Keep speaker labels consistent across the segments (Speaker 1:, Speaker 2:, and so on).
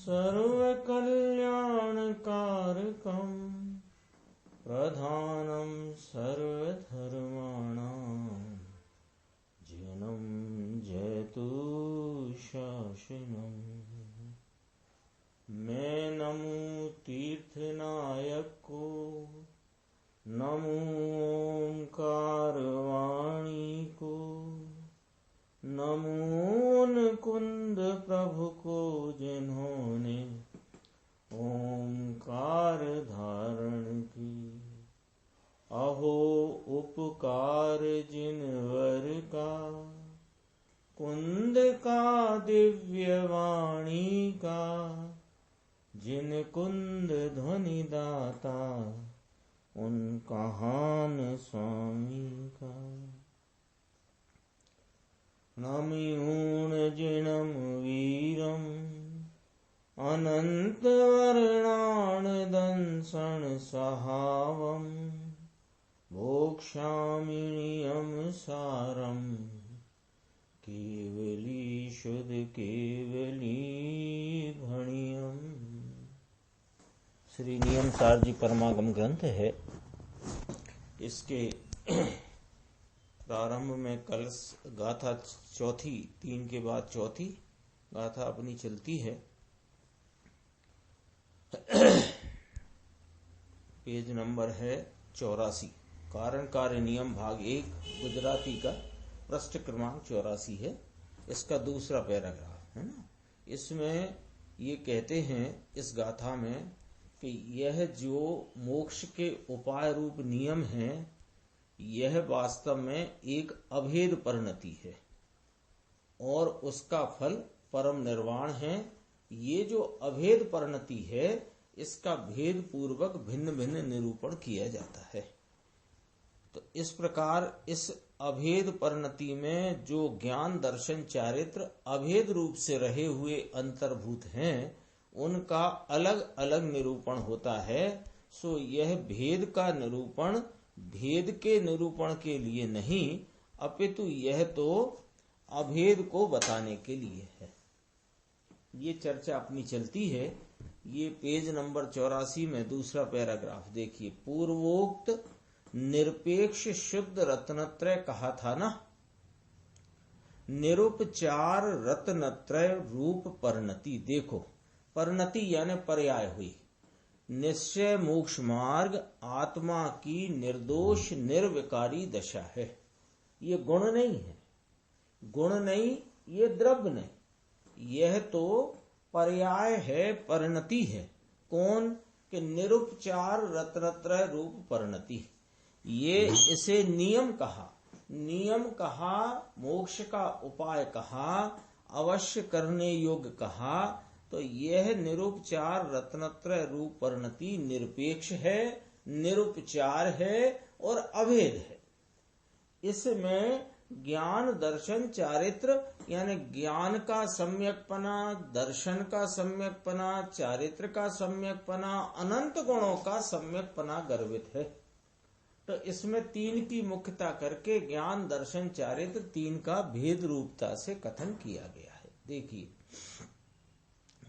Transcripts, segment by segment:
Speaker 1: सर्वकल्याणकारकं प्रधानं सर्वधर्माणां जनं जयतु शासनम्। मैं नमो तीर्थनायक को, नमो ओंकार वाणी को, नमो कुंद प्रभु को जिन्होंने ओंकार धारण की। अहो उपकार जिनवर का, कुंद का दिव्य वाणी का, जिन कुंद ध्वनि दाता उन कहान स्वामी का। नमिऊण जिनम वीरम अनंत वर्णान दंसन सहावम भोक्ष्यामिनियम सारम केवली शुद्ध केवली भणियम। श्री नियम सार जी परमागम ग्रंथ है। इसके प्रारंभ में कल गाथा चौथी, 3 के बाद चौथी गाथा अपनी चलती है। पेज नंबर है 84। कारण कार्य नियम भाग 1 गुजराती का पृष्ठ क्रमांक 84 है। इसका दूसरा पैराग्राफ है ना। इसमें ये कहते हैं इस गाथा में कि यह जो मोक्ष के उपाय रूप नियम है, यह वास्तव में एक अभेद परिणति है और उसका फल परम निर्वाण है। ये जो अभेद परिणति है, इसका भेद पूर्वक भिन्न भिन्न निरूपण किया जाता है। तो इस प्रकार इस अभेद परिणति में जो ज्ञान दर्शन चारित्र अभेद रूप से रहे हुए अंतर्भूत हैं, उनका अलग अलग निरूपण होता है। सो यह भेद का निरूपण भेद के निरूपण के लिए नहीं, अपितु यह तो अभेद को बताने के लिए है। ये चर्चा अपनी चलती है। ये पेज नंबर 84 में दूसरा पैराग्राफ देखिए। पूर्वोक्त निरपेक्ष शुद्ध रत्नत्रय कहा था ना। निरुपचार रत्नत्रय रूप परिणति देखो। परिणति यानी पर्याय हुई। निश्चय मोक्ष मार्ग आत्मा की निर्दोष निर्विकारी दशा है। ये गुण नहीं है, गुण नहीं, ये द्रव्य नहीं, यह तो पर्याय है, परिणति है। कौन कि निरुपचार रत्नत्रय रूप परिणति। ये इसे नियम कहा, नियम कहा, मोक्ष का उपाय कहा, अवश्य करने योग्य कहा। तो यह निरुपचार रत्नत्रय रूप परिणति निरपेक्ष है, निरुपचार है और अभेद है। इसमें ज्ञान दर्शन चारित्र यानी ज्ञान का सम्यकपना, दर्शन का सम्यकपना, चारित्र का सम्यकपना, अनंत गुणों का सम्यकपना गर्भित है। तो इसमें 3 की मुख्यता करके ज्ञान दर्शन चारित्र 3 का भेद रूपता से कथन किया गया है। देखिए,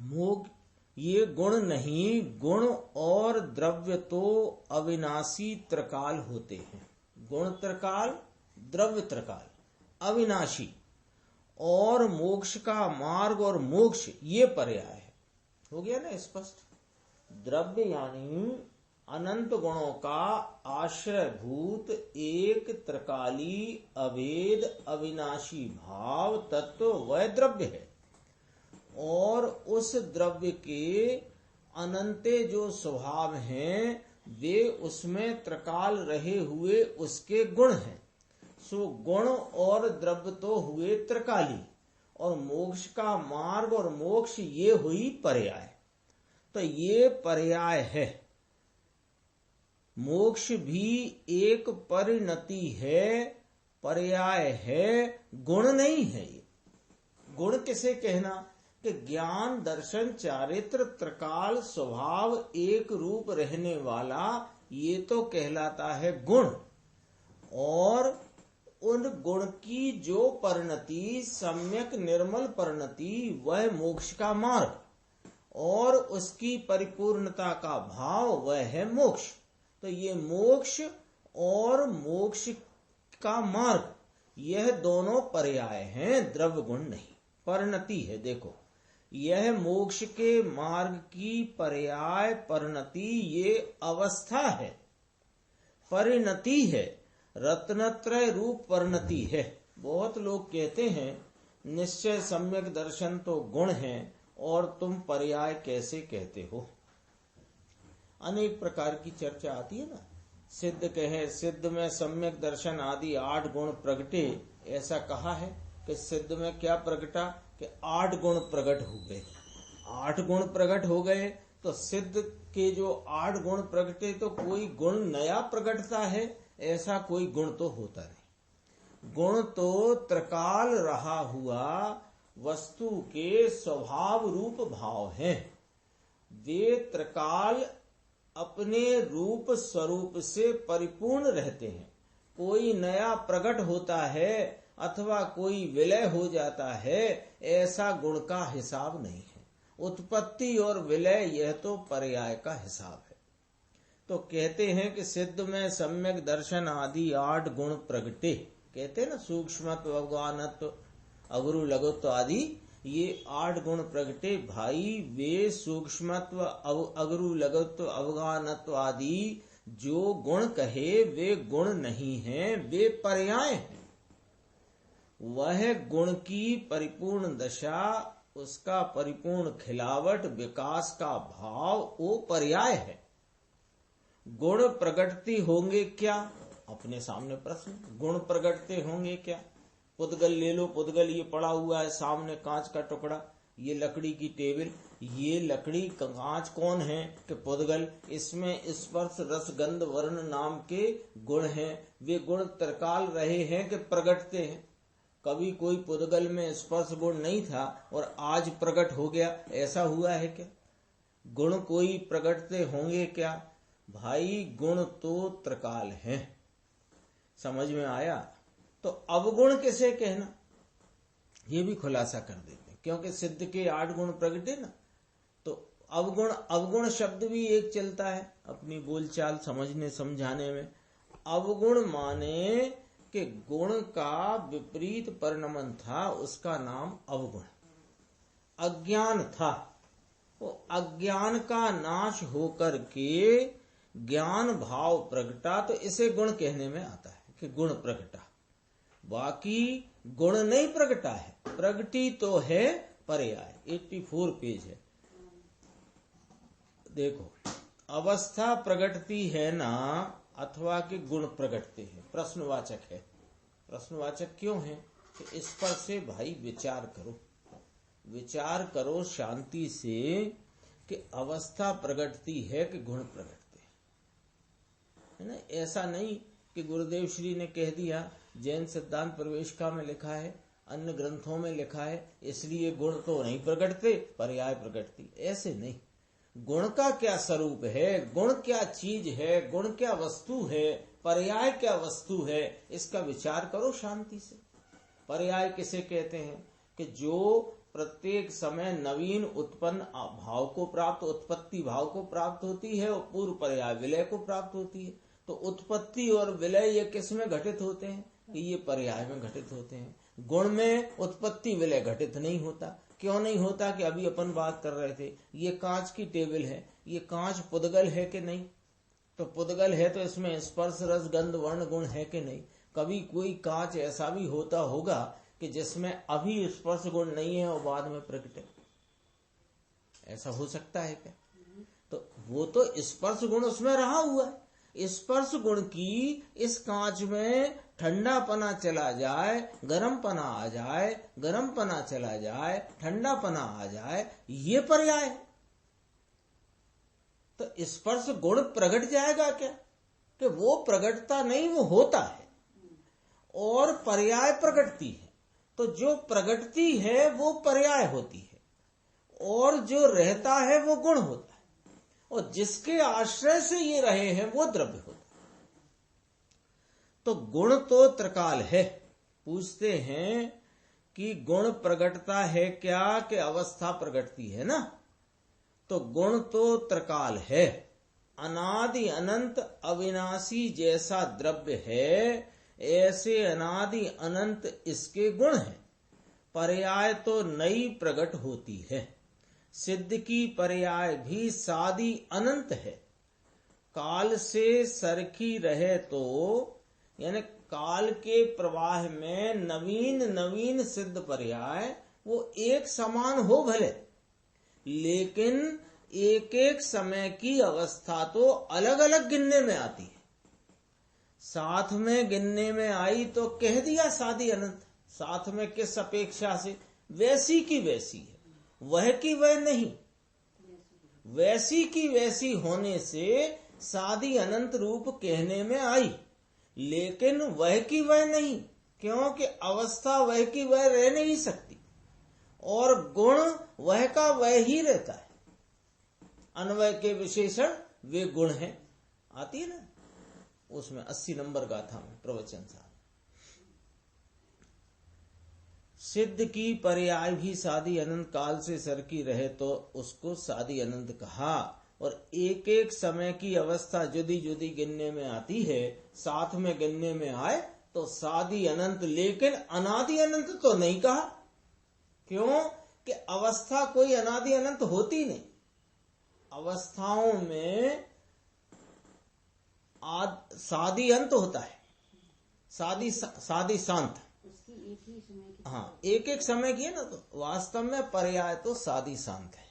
Speaker 1: मोक्ष ये गुण नहीं, गुण और द्रव्य तो अविनाशी त्रिकाल होते हैं। गुण त्रिकाल, द्रव्य त्रिकाल, अविनाशी। और मोक्ष का मार्ग और मोक्ष ये पर्याय है। हो गया ना स्पष्ट। द्रव्य यानी अनंत गुणों का आश्रयभूत एक त्रिकाली अभेद अविनाशी भाव तत्व वह द्रव्य है। और उस द्रव्य के अनंते जो स्वभाव हैं, वे उसमें त्रिकाल रहे हुए उसके गुण हैं। सो गुण और द्रव्य तो हुए त्रिकाली, और मोक्ष का मार्ग और मोक्ष ये हुई पर्याय। तो ये पर्याय है। मोक्ष भी एक परिणति है, पर्याय है, गुण नहीं है। ये गुण किसे कहना कि ज्ञान दर्शन चारित्र त्रिकाल स्वभाव एक रूप रहने वाला, ये तो कहलाता है गुण। और उन गुण की जो परिणति सम्यक निर्मल परिणति, वह मोक्ष का मार्ग। और उसकी परिपूर्णता का भाव वह है मोक्ष। तो ये मोक्ष और मोक्ष का मार्ग, यह दोनों पर्याय हैं, द्रव्य गुण नहीं, परिणति है। देखो, यह मोक्ष के मार्ग की पर्याय परिणति, ये अवस्था है, परिणति है, रत्नत्रय रूप परिणति है। बहुत लोग कहते हैं निश्चय सम्यक दर्शन तो गुण है और तुम पर्याय कैसे कहते हो। अनेक प्रकार की चर्चा आती है ना। सिद्ध कहे सिद्ध में सम्यक दर्शन आदि 8 गुण प्रगटे, ऐसा कहा है कि सिद्ध में क्या प्रगटा कि 8 गुण प्रकट हो गए। 8 गुण प्रकट हो गए तो सिद्ध के जो 8 गुण प्रगटे तो कोई गुण नया प्रकटता है, ऐसा कोई गुण तो होता नहीं। गुण तो त्रिकाल रहा हुआ वस्तु के स्वभाव रूप भाव हैं। वे त्रिकाल अपने रूप स्वरूप से परिपूर्ण रहते हैं। कोई नया प्रकट होता है अथवा कोई विलय हो जाता है, ऐसा गुण का हिसाब नहीं है। उत्पत्ति और विलय यह तो पर्याय का हिसाब है। तो कहते हैं कि सिद्ध में सम्यक दर्शन आदि 8 गुण प्रगटे, कहते हैं ना, सूक्ष्मत्व, अवगानत्व, अगुरु लघुत्व आदि, ये 8 गुण प्रगटे। भाई वे सूक्ष्मत्व, अगुरु लघुत्व, अवगानत्व आदि जो गुण कहे वे गुण नहीं हैं, वे पर्याय हैं। वह गुण की परिपूर्ण दशा, उसका परिपूर्ण खिलावट, विकास का भाव, वो पर्याय है। गुण प्रगटती होंगे क्या? अपने सामने प्रश्न, गुण प्रगटते होंगे क्या? पुद्गल ले लो, पुद्गल ये पड़ा हुआ है सामने, कांच का टुकड़ा, ये लकड़ी की टेबल, ये लकड़ी कांच कौन है कि पुद्गल। इसमें स्पर्श रस गंध वर्ण नाम के गुण हैं। वे गुण त्रिकाल रहे हैं कि प्रगटते हैं। कभी कोई पुद्गल में स्पर्श गुण नहीं था और आज प्रकट हो गया, ऐसा हुआ है क्या? गुण कोई प्रगटते होंगे क्या? भाई गुण तो त्रिकाल हैं। समझ में आया? तो अवगुण किसे कहना, ये भी खुलासा कर देते हैं, क्योंकि सिद्ध के 8 गुण प्रगटे ना। तो अवगुण, अवगुण शब्द भी एक चलता है अपनी बोलचाल समझने समझाने में। अवगुण माने कि गुण का विपरीत परिणमन था, उसका नाम अवगुण। अज्ञान था, वो अज्ञान का नाश होकर के ज्ञान भाव प्रगटा, तो इसे गुण कहने में आता है कि गुण प्रगटा। बाकी गुण नहीं प्रगटा है, प्रगटी तो है पर्याय। 84 पेज है, देखो। अवस्था प्रगटती है ना, अथवा के गुण प्रगटते हैं। प्रश्नवाचक है। प्रश्नवाचक क्यों है कि इस पर से भाई विचार करो, विचार करो शांति से कि अवस्था प्रगटती है कि गुण प्रगटते है ना। ऐसा नहीं कि गुरुदेव श्री ने कह दिया, जैन सिद्धांत प्रवेशिका में लिखा है, अन्य ग्रंथों में लिखा है, इसलिए गुण तो नहीं प्रगटते, पर्याय प्रगटती। ऐसे नहीं। गुण का क्या स्वरूप है, गुण क्या चीज है, गुण क्या वस्तु है, पर्याय क्या वस्तु है, इसका विचार करो शांति से। पर्याय किसे कहते हैं कि जो प्रत्येक समय नवीन उत्पन्न भाव को प्राप्त, उत्पत्ति भाव को प्राप्त होती है, और पूर्व पर्याय विलय को प्राप्त होती है। तो उत्पत्ति और विलय ये किस में घटित होते हैं कि ये पर्याय में घटित होते हैं। गुण में उत्पत्ति विलय घटित नहीं होता। क्यों नहीं होता कि अभी अपन बात कर रहे थे, ये कांच की टेबल है, ये कांच पुद्गल है कि नहीं? तो पुद्गल है तो इसमें स्पर्श रस गंध वर्ण गुण है कि नहीं? कभी कोई कांच ऐसा भी होता होगा कि जिसमें अभी स्पर्श गुण नहीं है और बाद में प्रकटे, ऐसा हो सकता है क्या? तो वो तो स्पर्श गुण उसमें रहा हुआ है। स्पर्श गुण की इस कांच में ठंडा पना चला जाए, गर्म पना आ जाए, गर्म पना चला जाए, ठंडा पना आ जाए, ये पर्याय है। तो स्पर्श गुण प्रकट जाएगा क्या कि वो प्रकटता नहीं, वो होता है। और पर्याय प्रकटती है, तो जो प्रकटती है वो पर्याय होती है, और जो रहता है वो गुण होता है, और जिसके आश्रय से ये रहे हैं वो द्रव्य होता है। तो गुण तो त्रिकाल है। पूछते हैं कि गुण प्रगटता है क्या कि अवस्था प्रगटती है ना। तो गुण तो त्रिकाल है, अनादि अनंत अविनाशी जैसा द्रव्य है ऐसे अनादि अनंत इसके गुण हैं। पर्याय तो नई प्रकट होती है, सिद्ध की पर्याय भी सादी अनंत है। काल से सरखी रहे तो यानी काल के प्रवाह में नवीन नवीन सिद्ध पर्याय वो एक समान हो भले, लेकिन एक एक समय की अवस्था तो अलग अलग गिनने में आती है। साथ में गिनने में आई तो कह दिया सादी अनंत, साथ में किस अपेक्षा से, वैसी की वैसी है, वह की वह नहीं, वैसी की वैसी होने से सादी अनंत रूप कहने में आई, लेकिन वह की वह नहीं, क्योंकि अवस्था वह की वह रह नहीं सकती और गुण वह का वह ही रहता है। अन्वय के विशेषण वे गुण हैं, आती है ना उसमें 80 नंबर गाथा में प्रवचन सार। सिद्ध की पर्याय भी सादी अनंत काल से सरकी रहे तो उसको सादी अनंत कहा, और एक एक समय की अवस्था जुदी जुदी गिनने में आती है, साथ में गिनने में आए तो सादी अनंत, लेकिन अनादि अनंत तो नहीं कहा। क्यों कि अवस्था कोई अनादि अनंत होती नहीं, अवस्थाओं में सादी अंत होता है, सादी शांत, हाँ एक एक समय की है ना, तो वास्तव में पर्याय तो सादी शांत है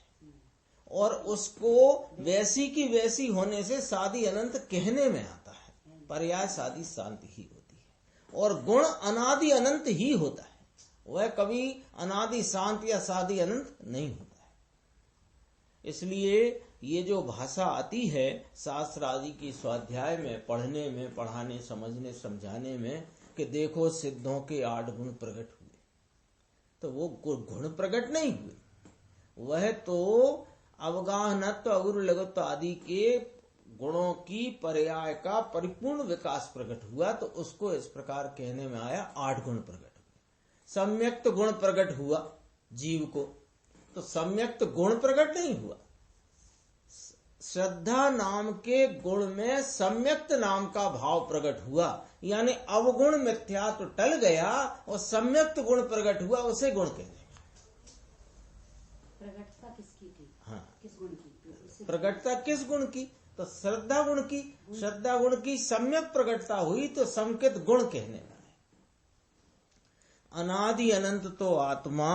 Speaker 1: और उसको वैसी की वैसी होने से सादी अनंत कहने में आता है। पर्याय सादी शांत ही होती है और गुण अनादि अनंत ही होता है, वह कभी अनादि शांत या सादी अनंत नहीं होता है। इसलिए ये जो भाषा आती है शास्त्र आदि की स्वाध्याय में, पढ़ने में, पढ़ाने, समझने, समझाने में कि देखो सिद्धों के 8 गुण प्रकट हुए, तो वो गुण प्रकट नहीं हुए, वह तो अवगाहनत्व अगुरु लघुत्व आदि के गुणों की पर्याय का परिपूर्ण विकास प्रकट हुआ, तो उसको इस प्रकार कहने में आया 8 गुण प्रकट हुए। सम्यक्त गुण प्रकट हुआ जीव को, तो सम्यक्त गुण प्रकट नहीं हुआ। श्रद्धा नाम के गुण में सम्यक्त नाम का भाव प्रकट हुआ, यानी अवगुण मिथ्यात्व टल गया और सम्यक्त गुण प्रकट हुआ, उसे गुण कहते हैं।
Speaker 2: प्रकटता किसकी थी?
Speaker 1: हाँ,
Speaker 2: किस गुण की?
Speaker 1: प्रकटता किस गुण की? तो श्रद्धा गुण की। श्रद्धा गुण की सम्यक प्रकटता हुई तो समुचित गुण कहने में आए। अनादि अनंत तो आत्मा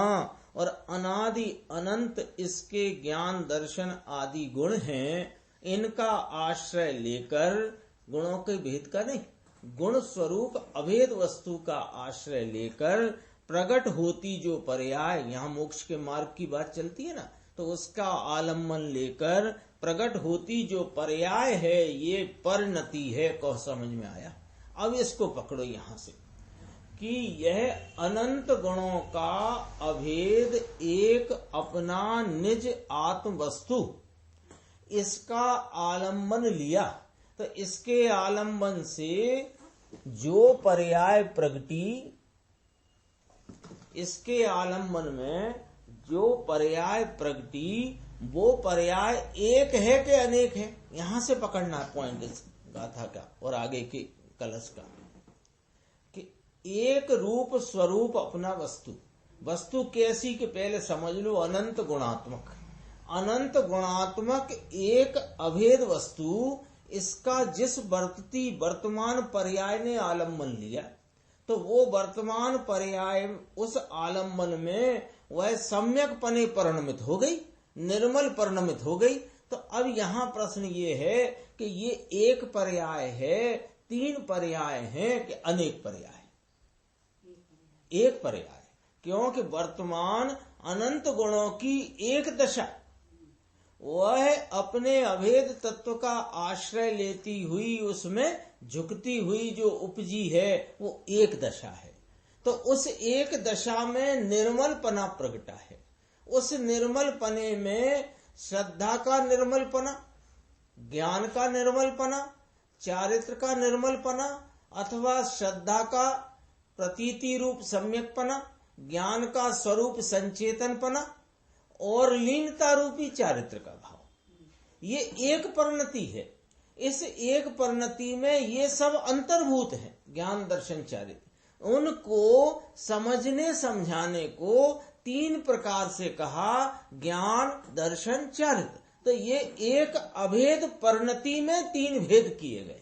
Speaker 1: और अनादि अनंत इसके ज्ञान दर्शन आदि गुण हैं, इनका आश्रय लेकर, गुणों के भेद का नहीं, गुण स्वरूप अभेद वस्तु का आश्रय लेकर प्रकट होती जो पर्याय, यहाँ मोक्ष के मार्ग की बात चलती है ना, तो उसका आलम्बन लेकर प्रकट होती जो पर्याय है, ये परिणति है, को समझ में आया। अब इसको पकड़ो यहां से कि यह अनंत गुणों का अभेद एक अपना निज आत्म वस्तु, इसका आलम्बन लिया, तो इसके आलम्बन से जो पर्याय प्रगटी, इसके आलम्बन में जो पर्याय प्रगटी, वो पर्याय एक है कि अनेक है, यहां से पकड़ना है पॉइंट इस गाथा का और आगे के कलश का, कि एक रूप स्वरूप अपना वस्तु, वस्तु कैसी कि पहले समझ लो, अनंत गुणात्मक, अनंत गुणात्मक एक अभेद वस्तु, इसका जिस वर्तती वर्तमान पर्याय ने आलम्बन लिया, तो वो वर्तमान पर्याय उस आलम्बन में वह सम्यक पने परिणमित हो गई, निर्मल परिणमित हो गई। तो अब यहाँ प्रश्न ये है कि ये एक पर्याय है, 3 पर्याय हैं कि अनेक पर्याय? एक पर्याय, क्योंकि वर्तमान अनंत गुणों की एक दशा, वह अपने अभेद तत्व का आश्रय लेती हुई उसमें झुकती हुई जो उपजी है, वो एक दशा है। तो उस एक दशा में निर्मल पना प्रगटा है, उस निर्मल पने में श्रद्धा का निर्मल पना, ज्ञान का निर्मल पना, चारित्र का निर्मल पना, अथवा श्रद्धा का प्रतीति रूप सम्यक पना, ज्ञान का स्वरूप संचेतन पना और लीनता रूपी चारित्र का भाव, ये एक परिणति है। इस एक परिणति में ये सब अंतर्भूत है। ज्ञान दर्शन चारित्र, उनको समझने समझाने को तीन प्रकार से कहा, ज्ञान दर्शन चारित्र। तो ये एक अभेद परिणति में तीन भेद किए गए।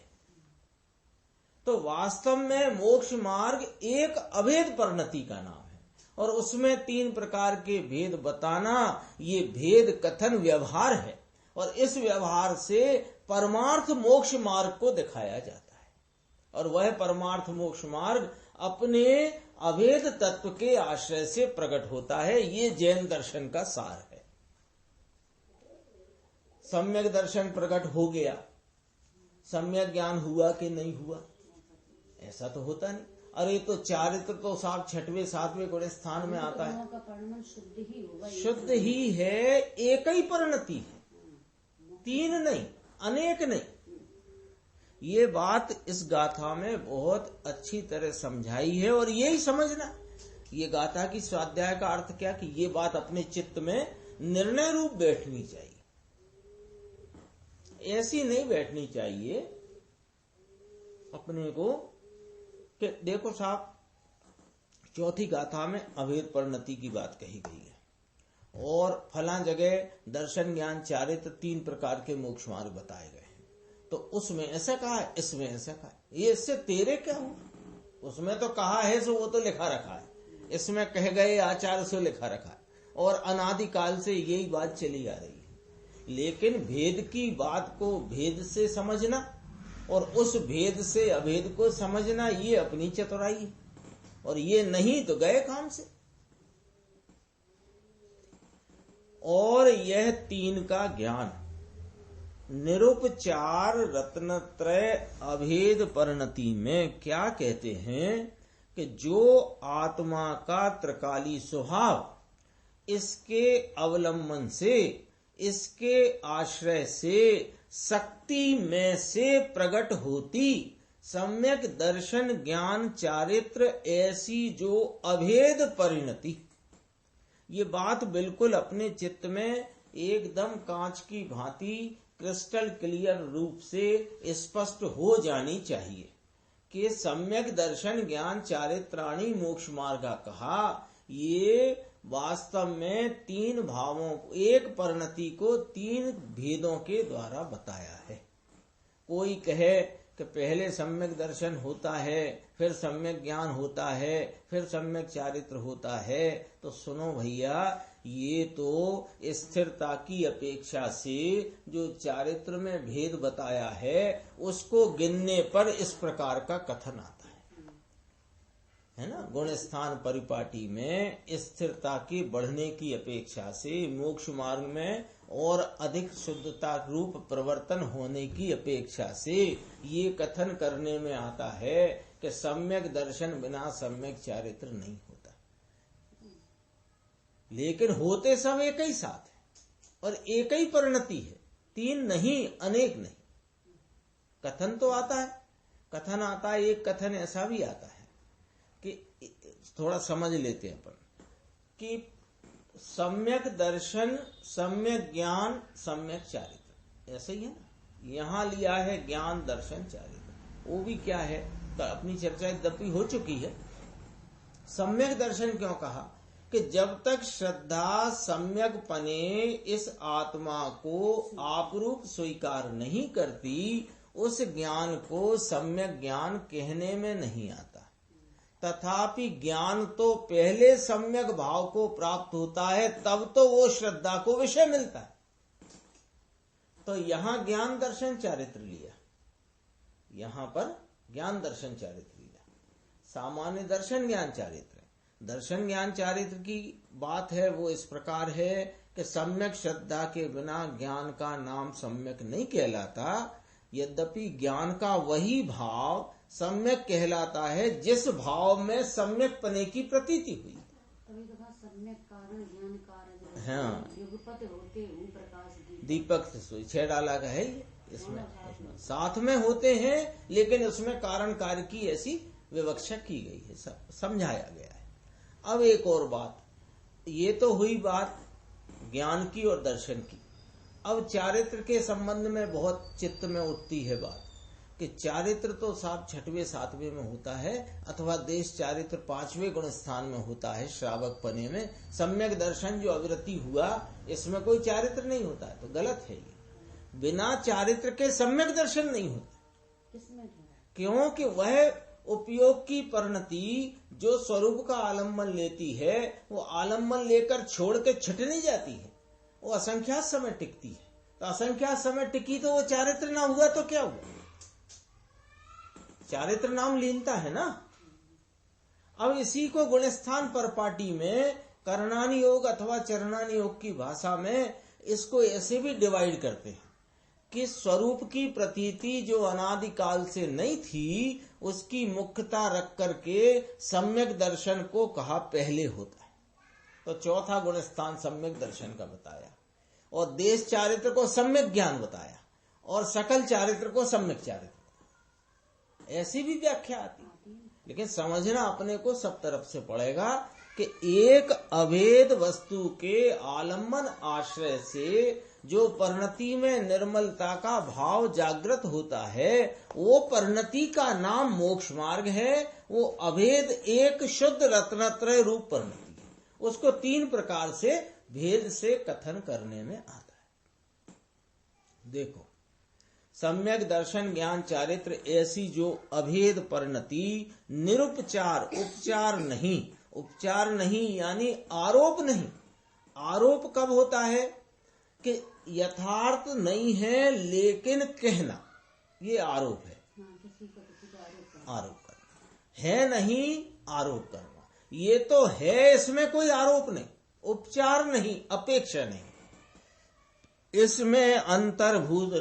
Speaker 1: तो वास्तव में मोक्ष मार्ग एक अभेद परिणति का नाम है, और उसमें तीन प्रकार के भेद बताना, ये भेद कथन व्यवहार है। और इस व्यवहार से परमार्थ मोक्ष मार्ग को दिखाया जाता है, और वह परमार्थ मोक्ष मार्ग अपने अभेद तत्व के आश्रय से प्रकट होता है। ये जैन दर्शन का सार है। सम्यक दर्शन प्रकट हो गया, सम्यक ज्ञान हुआ कि नहीं हुआ, ऐसा तो होता नहीं। अरे तो चारित्र तो साफ छठवें सातवें गुण स्थान में आता है, शुद्ध ही है, एक ही परिणति है, तीन नहीं, अनेक नहीं। ये बात इस गाथा में बहुत अच्छी तरह समझाई है, और यही समझना, ये गाथा की स्वाध्याय का अर्थ क्या, कि ये बात अपने चित्त में निर्णय रूप बैठनी चाहिए, ऐसी नहीं बैठनी चाहिए अपने को कि देखो साहब, चौथी गाथा में अभेद परिणति की बात कही गई है, और फला जगह दर्शन ज्ञान चारित्र तीन प्रकार के मोक्ष मार्ग बताए गए हैं, तो उसमें ऐसा कहा है, इसमें ऐसा कहा है, ये इससे तेरे क्या हुआ? उसमें तो कहा है सो वो तो लिखा रखा है, इसमें कह गए आचार्य से लिखा रखा है, और अनादिकाल से यही बात चली आ रही है। लेकिन भेद की बात को भेद से समझना और उस भेद से अभेद को समझना, ये अपनी चतुराई है, और ये नहीं तो गए काम से। और यह तीन का ज्ञान निरुपचार रत्नत्रय अभेद परिणति में क्या कहते हैं कि जो आत्मा का त्रिकाली स्वभाव इसके अवलंबन से, इसके आश्रय से, शक्ति में से प्रकट होती सम्यक दर्शन ज्ञान चारित्र, ऐसी जो अभेद परिणति, ये बात बिल्कुल अपने चित्त में एकदम कांच की भांति क्रिस्टल क्लियर रूप से स्पष्ट हो जानी चाहिए कि सम्यक दर्शन ज्ञान चारित्राणी मोक्ष मार्ग कहा, ये वास्तव में तीन भावों को, एक परिणति को तीन भेदों के द्वारा बताया है। कोई कहे कि पहले सम्यक दर्शन होता है, फिर सम्यक ज्ञान होता है, फिर सम्यक चारित्र होता है, तो सुनो भैया, ये तो स्थिरता की अपेक्षा से जो चारित्र में भेद बताया है उसको गिनने पर इस प्रकार का कथन आता है ना। गुण स्थान परिपाटी में स्थिरता की बढ़ने की अपेक्षा से मोक्ष मार्ग में और अधिक शुद्धता रूप प्रवर्तन होने की अपेक्षा से ये कथन करने में आता है कि सम्यक दर्शन बिना सम्यक चारित्र नहीं होता। लेकिन होते सब एक ही साथ है और एक ही परिणति है, तीन नहीं, अनेक नहीं। कथन तो आता है, कथन आता है, एक कथन ऐसा भी आता है कि थोड़ा समझ लेते हैं अपन कि सम्यक दर्शन, सम्यक ज्ञान, सम्यक चारित्र, ऐसे ही है ना। यहां लिया है ज्ञान दर्शन चारित्र, वो भी क्या है तो अपनी चर्चा यद्यपि हो चुकी है। सम्यक दर्शन क्यों कहा कि जब तक श्रद्धा सम्यक पने इस आत्मा को आपरूप स्वीकार नहीं करती, उस ज्ञान को सम्यक ज्ञान कहने में नहीं आता। तथापि ज्ञान तो पहले सम्यक भाव को प्राप्त होता है, तब तो वो श्रद्धा को विषय मिलता है। तो यहां ज्ञान दर्शन चारित्र लिया, यहां पर ज्ञान दर्शन चारित्र लिया। सामान्य दर्शन ज्ञान चारित्र, दर्शन ज्ञान चारित्र की बात है वो इस प्रकार है कि सम्यक श्रद्धा के बिना ज्ञान का नाम सम्यक नहीं कहलाता। यद्यपि ज्ञान का वही भाव सम्यक कहलाता है जिस भाव में सम्यक पने की प्रतीति हुई।
Speaker 2: सम्यक कारण ज्ञान कारण,
Speaker 1: हाँ,
Speaker 2: युगपत होते प्रकाश
Speaker 1: दीपक से छह डाला का है इसमें साथ में होते हैं, लेकिन उसमें कारण कार्य की ऐसी विवक्षा की गई है, समझाया गया है। अब एक और बात, ये तो हुई बात ज्ञान की और दर्शन की। अब चारित्र के संबंध में बहुत चित्त में उठती है बात कि चारित्र तो साहब 6वें 7वें में होता है, अथवा देश चारित्र 5वें गुण स्थान में होता है श्रावक पने में। सम्यक दर्शन जो अविरति हुआ इसमें कोई चारित्र नहीं होता है, तो गलत है ये। बिना चारित्र के सम्यक दर्शन नहीं होता।
Speaker 2: किसमें
Speaker 1: क्योंकि वह उपयोग की परिणति जो स्वरूप का आलम्बन लेती है, वो आलम्बन लेकर छोड़ के छट नहीं जाती है, वो असंख्यात समय टिकती है। तो असंख्यात समय टिकी तो वो चारित्र ना हुआ तो क्या हुआ? चारित्र नाम लीनता है ना। अब इसी को गुणस्थान परपाटी में करणानि योग अथवा चरणानि योग की भाषा में इसको ऐसे भी डिवाइड करते हैं कि स्वरूप की प्रतीति जो अनादिकाल से नहीं थी उसकी मुख्यता रख करके सम्यक दर्शन को कहा पहले होता है। तो चौथा गुणस्थान सम्यक दर्शन का बताया, और देश चारित्र को सम्यक ज्ञान बताया, और सकल चारित्र को सम्यक चारित्र। ऐसी भी व्याख्या आती, लेकिन समझना अपने को सब तरफ से पड़ेगा कि एक अभेद वस्तु के आलम्बन आश्रय से जो परिणति में निर्मलता का भाव जागृत होता है, वो परिणति का नाम मोक्ष मार्ग है। वो अभेद एक शुद्ध रत्नत्रय रूप परिणति है। उसको 3 प्रकार से भेद से कथन करने में आता है। देखो, सम्यक दर्शन ज्ञान चारित्र ऐसी जो अभेद परिणति निरुपचार, उपचार नहीं यानी आरोप नहीं। आरोप कब होता है कि यथार्थ नहीं है लेकिन कहना, ये आरोप है।
Speaker 2: किसी को
Speaker 1: आरोप करना है, नहीं आरोप करना। ये तो है, इसमें कोई आरोप नहीं, उपचार नहीं, अपेक्षा नहीं। इसमें अंतर्भूत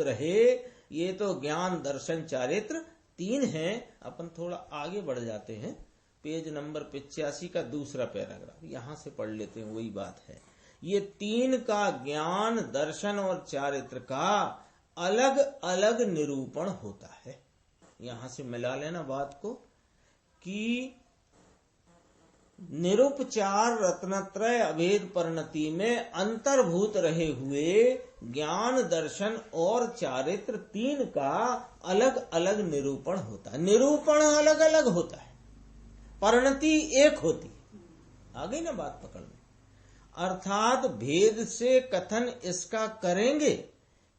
Speaker 1: रहे ये तो ज्ञान दर्शन चारित्र 3 हैं। अपन थोड़ा आगे बढ़ जाते हैं, पेज नंबर 85 का दूसरा पैराग्राफ यहां से पढ़ लेते हैं, वही बात है। ये 3 का ज्ञान दर्शन और चारित्र का अलग अलग निरूपण होता है। यहां से मिला लेना बात को कि निरुपचार रत्नत्रय अभेद परिणति में अंतर्भूत रहे हुए ज्ञान दर्शन और चारित्र 3 का अलग अलग निरूपण होता है। निरूपण अलग अलग होता है, परिणति एक होती है। आ गई ना बात पकड़ में। अर्थात भेद से कथन इसका करेंगे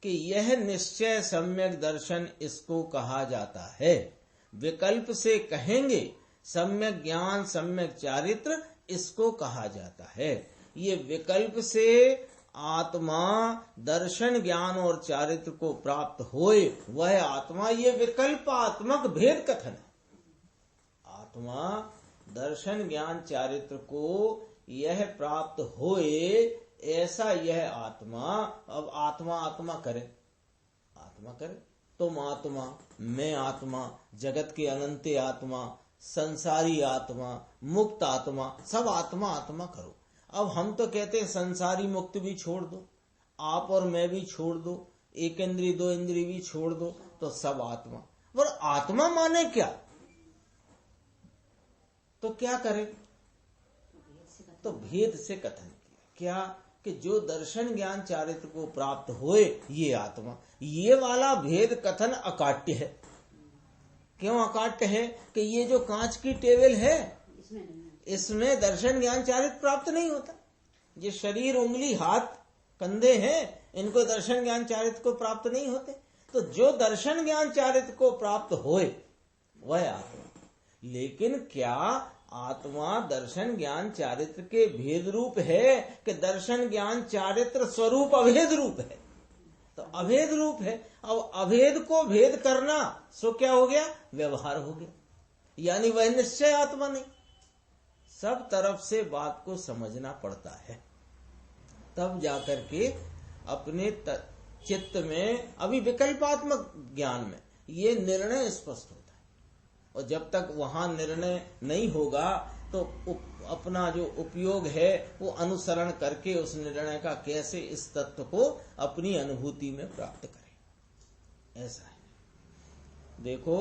Speaker 1: कि यह निश्चय सम्यक दर्शन इसको कहा जाता है। विकल्प से कहेंगे सम्यक ज्ञान सम्यक चारित्र इसको कहा जाता है। ये विकल्प से आत्मा दर्शन ज्ञान और चारित्र को प्राप्त होए वह आत्मा, ये विकल्पात्मक भेद कथन है। आत्मा दर्शन ज्ञान चारित्र को यह प्राप्त होए ऐसा यह आत्मा। अब आत्मा करे तुम आत्मा, मैं आत्मा, जगत के अनंत आत्मा, संसारी आत्मा, मुक्त आत्मा, सब आत्मा आत्मा करो। अब हम तो कहते हैं संसारी मुक्त भी छोड़ दो, आप और मैं भी छोड़ दो, 1 इंद्री 2 इंद्री भी छोड़ दो, तो सब आत्मा। पर आत्मा माने क्या? तो क्या करें? तो भेद से कथन किया क्या कि जो दर्शन ज्ञान चारित्र को प्राप्त होए ये आत्मा। ये वाला भेद कथन अकाट्य है। क्यों अकाट्य है? कि ये जो कांच की टेबल है इसमें दर्शन ज्ञान चारित्र प्राप्त नहीं होता। ये शरीर, उंगली, हाथ, कंधे हैं, इनको दर्शन ज्ञान चारित्र को प्राप्त नहीं होते। तो जो दर्शन ज्ञान चारित्र को प्राप्त होए वह आत्मा। लेकिन क्या आत्मा दर्शन ज्ञान चारित्र के भेद रूप है कि दर्शन ज्ञान चारित्र स्वरूप अभेद रूप है? तो अभेद रूप है। अब अभेद को भेद करना सो क्या हो गया? व्यवहार हो गया, यानी वह निश्चय आत्मा नहीं। सब तरफ से बात को समझना पड़ता है, तब जाकर के अपने चित्त में, अभी विकल्पात्मक ज्ञान में ये निर्णय स्पष्ट होता है। और जब तक वहां निर्णय नहीं होगा तो अपना जो उपयोग है वो अनुसरण करके उस निर्णय का कैसे इस तत्व को अपनी अनुभूति में प्राप्त करें, ऐसा है। देखो,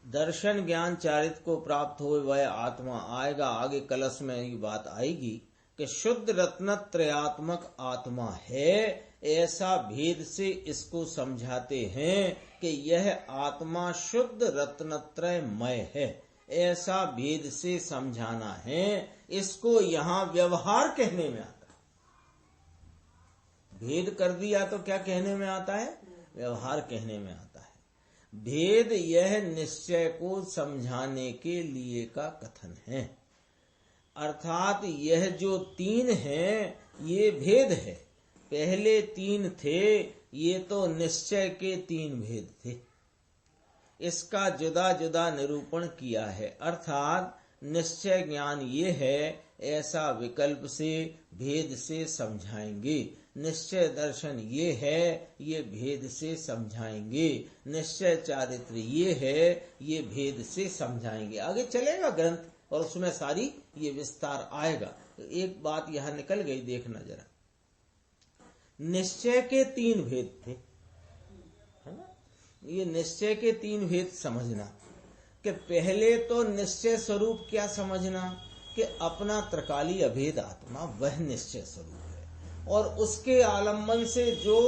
Speaker 1: दर्शन ज्ञान चारित्र को प्राप्त हो वह आत्मा आएगा। आगे कलश में ये बात आएगी कि शुद्ध रत्नत्रयात्मक आत्मा है, ऐसा भेद से इसको समझाते हैं कि यह आत्मा शुद्ध रत्नत्रयमय है, ऐसा भेद से समझाना है। इसको यहाँ व्यवहार कहने में आता है। भेद कर दिया तो क्या कहने में आता है? व्यवहार कहने में आता है। भेद यह निश्चय को समझाने के लिए का कथन है, अर्थात यह जो तीन है ये भेद है। पहले तीन थे, ये तो निश्चय के तीन भेद थे। इसका जुदा जुदा निरूपण किया है, अर्थात निश्चय ज्ञान ये है, ऐसा विकल्प से भेद से समझाएंगे। निश्चय दर्शन ये है, ये भेद से समझाएंगे। निश्चय चारित्र ये है, ये भेद से समझाएंगे। आगे चलेगा ग्रंथ और उसमें सारी ये विस्तार आएगा। एक बात यहाँ निकल गई, देखना जरा। निश्चय के तीन भेद थे, है ना? ये निश्चय के तीन भेद समझना कि पहले तो निश्चय स्वरूप क्या समझना कि अपना त्रिकाली अभेद आत्मा वह निश्चय स्वरूप है, और उसके आलम्बन से जो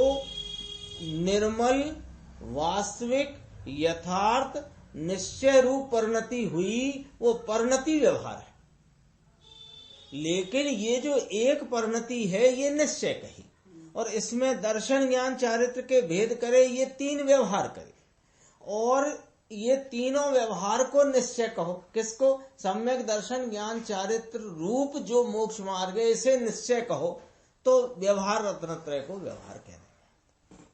Speaker 1: निर्मल वास्तविक यथार्थ निश्चय रूप परिणति हुई वो परिणति व्यवहार है। लेकिन ये जो एक परिणति है ये निश्चय कही, और इसमें दर्शन ज्ञान चारित्र के भेद करे, ये तीन व्यवहार करे, और ये तीनों व्यवहार को निश्चय कहो। किसको? सम्यक दर्शन ज्ञान चारित्र रूप जो मोक्ष मार्ग है इसे निश्चय कहो, तो व्यवहार रत्नत्रय को व्यवहार कह रहे हैं।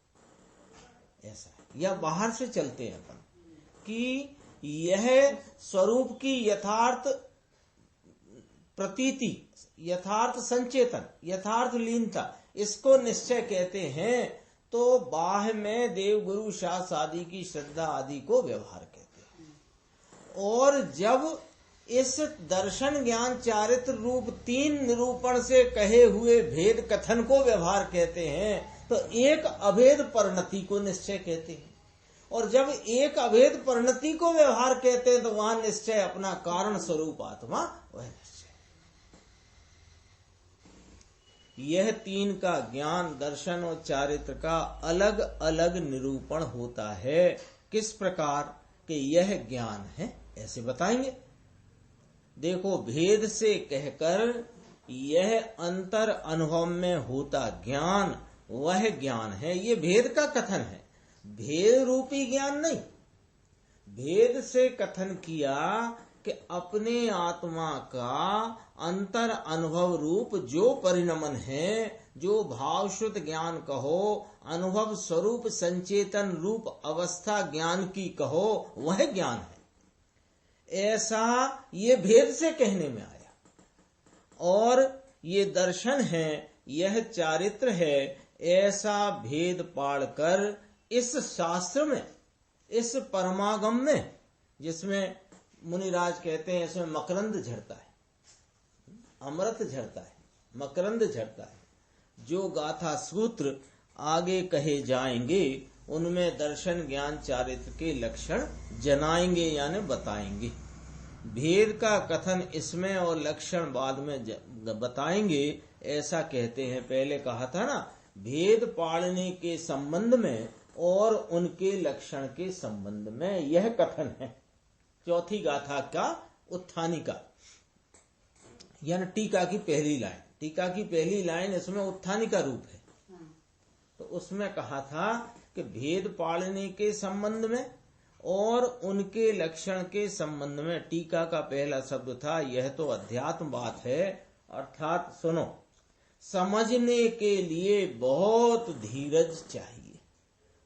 Speaker 1: ऐसा है। या बाहर से चलते हैं अपन कि यह स्वरूप की यथार्थ प्रतीति, यथार्थ संचेतन, यथार्थ लीनता, इसको निश्चय कहते हैं। तो बाह्य में देव गुरु शास्त्र आदि की श्रद्धा आदि को व्यवहार कहते हैं। और जब इस दर्शन ज्ञान चारित्र रूप तीन निरूपण से कहे हुए भेद कथन को व्यवहार कहते हैं, तो एक अभेद परिणति को निश्चय कहते हैं। और जब एक अभेद परिणति को व्यवहार कहते हैं तो वहां निश्चय अपना कारण स्वरूप आत्मा वह निश्चय। यह तीन का ज्ञान दर्शन और चारित्र का अलग अलग निरूपण होता है। किस प्रकार कि यह ज्ञान है, ऐसे बताएंगे। देखो, भेद से कहकर यह अंतर अनुभव में होता ज्ञान वह ज्ञान है, ये भेद का कथन है, भेद रूपी ज्ञान नहीं। भेद से कथन किया कि अपने आत्मा का अंतर अनुभव रूप जो परिणमन है, जो भावश्रुत ज्ञान कहो, अनुभव स्वरूप संचेतन रूप अवस्था ज्ञान की कहो, वह ज्ञान है। ऐसा ये भेद से कहने में आया। और ये दर्शन है, यह चारित्र है, ऐसा भेद पाड़कर इस शास्त्र में, इस परमागम में, जिसमें मुनिराज कहते हैं इसमें मकरंद झड़ता है, अमृत झड़ता है, मकरंद झड़ता है। जो गाथा सूत्र आगे कहे जाएंगे उनमें दर्शन ज्ञान चारित्र के लक्षण जनाएंगे यानी बताएंगे। भेद का कथन इसमें और लक्षण बाद में बताएंगे, ऐसा कहते हैं। पहले कहा था ना, भेद पाड़ने के संबंध में और उनके लक्षण के संबंध में यह कथन है। चौथी गाथा का उत्थानी का, यानी टीका की पहली लाइन, टीका की पहली लाइन इसमें उत्थानी का रूप है। तो उसमें कहा था कि भेद पाड़ने के संबंध में और उनके लक्षण के संबंध में टीका का पहला शब्द था, यह तो अध्यात्म बात है। अर्थात सुनो, समझने के लिए बहुत धीरज चाहिए,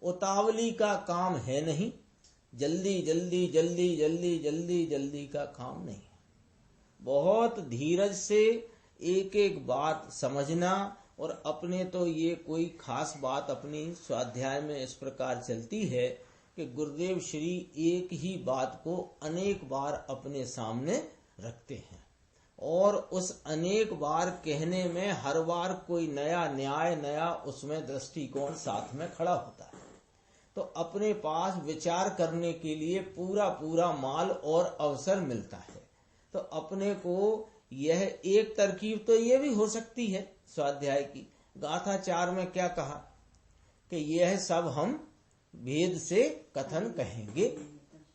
Speaker 1: उतावली का काम है नहीं, जल्दी जल्दी जल्दी जल्दी जल्दी जल्दी का काम नहीं है। बहुत धीरज से एक एक बात समझना। और अपने तो ये कोई खास बात अपनी स्वाध्याय में इस प्रकार चलती है कि गुरुदेव श्री एक ही बात को अनेक बार अपने सामने रखते हैं, और उस अनेक बार कहने में हर बार कोई नया न्याय, नया उसमें दृष्टिकोण साथ में खड़ा होता है। तो अपने पास विचार करने के लिए पूरा पूरा माल और अवसर मिलता है। तो अपने को यह एक तरकीब तो ये भी हो सकती है स्वाध्याय की। गाथा 4 में क्या कहा कि यह सब हम भेद से कथन कहेंगे।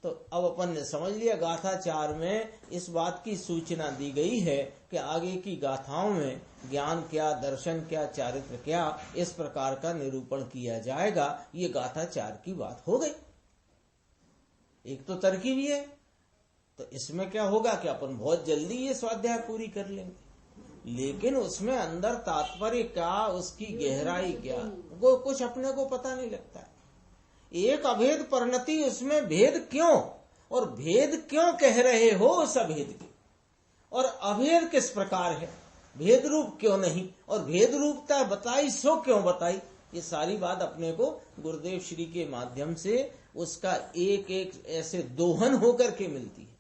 Speaker 1: तो अब अपन ने समझ लिया गाथा 4 में इस बात की सूचना दी गई है कि आगे की गाथाओं में ज्ञान क्या, दर्शन क्या, चारित्र क्या, इस प्रकार का निरूपण किया जाएगा। ये गाथा 4 की बात हो गई। एक तो तरकीब ये, तो इसमें क्या होगा कि अपन बहुत जल्दी ये स्वाध्याय पूरी कर लेंगे, लेकिन उसमें अंदर तात्पर्य क्या, उसकी गहराई क्या, वो कुछ अपने को पता नहीं लगता है। एक अभेद परिणति, उसमें भेद क्यों, और भेद क्यों कह रहे हो उस अभेद की, और अभेद किस प्रकार है, भेद रूप क्यों नहीं, और भेद रूपता बताई सो क्यों बताई। ये सारी बात अपने को गुरुदेव श्री के माध्यम से उसका एक एक ऐसे दोहन होकर के मिलती है।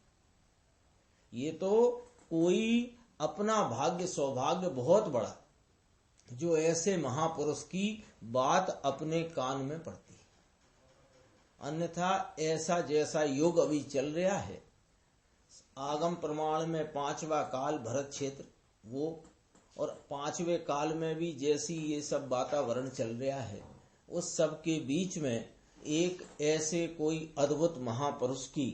Speaker 1: ये तो कोई अपना भाग्य सौभाग्य बहुत बड़ा जो ऐसे महापुरुष की बात अपने कान में पड़ती है। अन्यथा ऐसा जैसा युग अभी चल रहा है, आगम प्रमाण में 5वां काल भरत क्षेत्र वो, और 5वें काल में भी जैसी ये सब वातावरण चल रहा है, उस सब के बीच में एक ऐसे कोई अद्भुत महापुरुष की,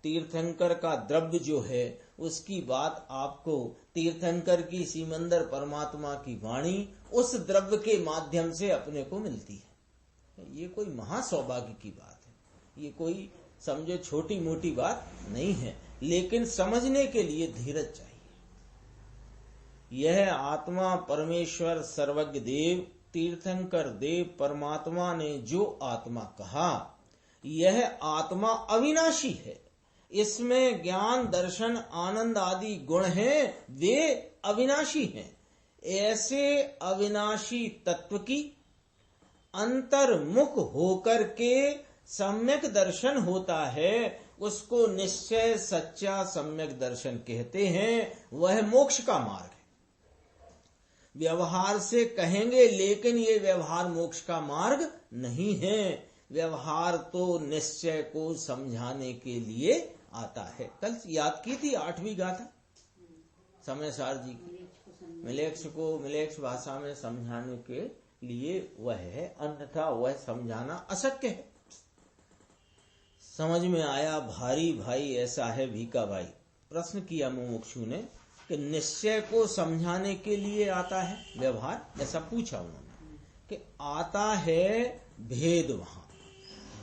Speaker 1: तीर्थंकर का द्रव्य जो है उसकी बात आपको, तीर्थंकर की सीमंदर परमात्मा की वाणी उस द्रव्य के माध्यम से अपने को मिलती है। ये कोई महासौभाग्य की बात है, ये कोई समझो छोटी मोटी बात नहीं है, लेकिन समझने के लिए धीरज चाहिए। यह आत्मा परमेश्वर सर्वज्ञ देव तीर्थंकर देव परमात्मा ने जो आत्मा कहा, यह आत्मा अविनाशी है। इसमें ज्ञान दर्शन आनंद आदि गुण हैं, वे अविनाशी हैं। ऐसे अविनाशी तत्व की अंतर्मुख होकर के सम्यक दर्शन होता है, उसको निश्चय सच्चा सम्यक दर्शन कहते हैं। वह मोक्ष का मार्ग है। व्यवहार से कहेंगे, लेकिन ये व्यवहार मोक्ष का मार्ग नहीं है। व्यवहार तो निश्चय को समझाने के लिए आता है। कल याद की थी 8वीं गाथा समय सार जी की, मिलेक्ष को मिलेक्ष भाषा में समझाने के लिए वह है, अन्यथा वह समझाना अशक्य है। समझ में आया भारी भाई ऐसा है भीका भाई। प्रश्न किया मुमुक्षु ने कि निश्चय को समझाने के लिए आता है व्यवहार, ऐसा पूछा उन्होंने कि आता है भेद। वहां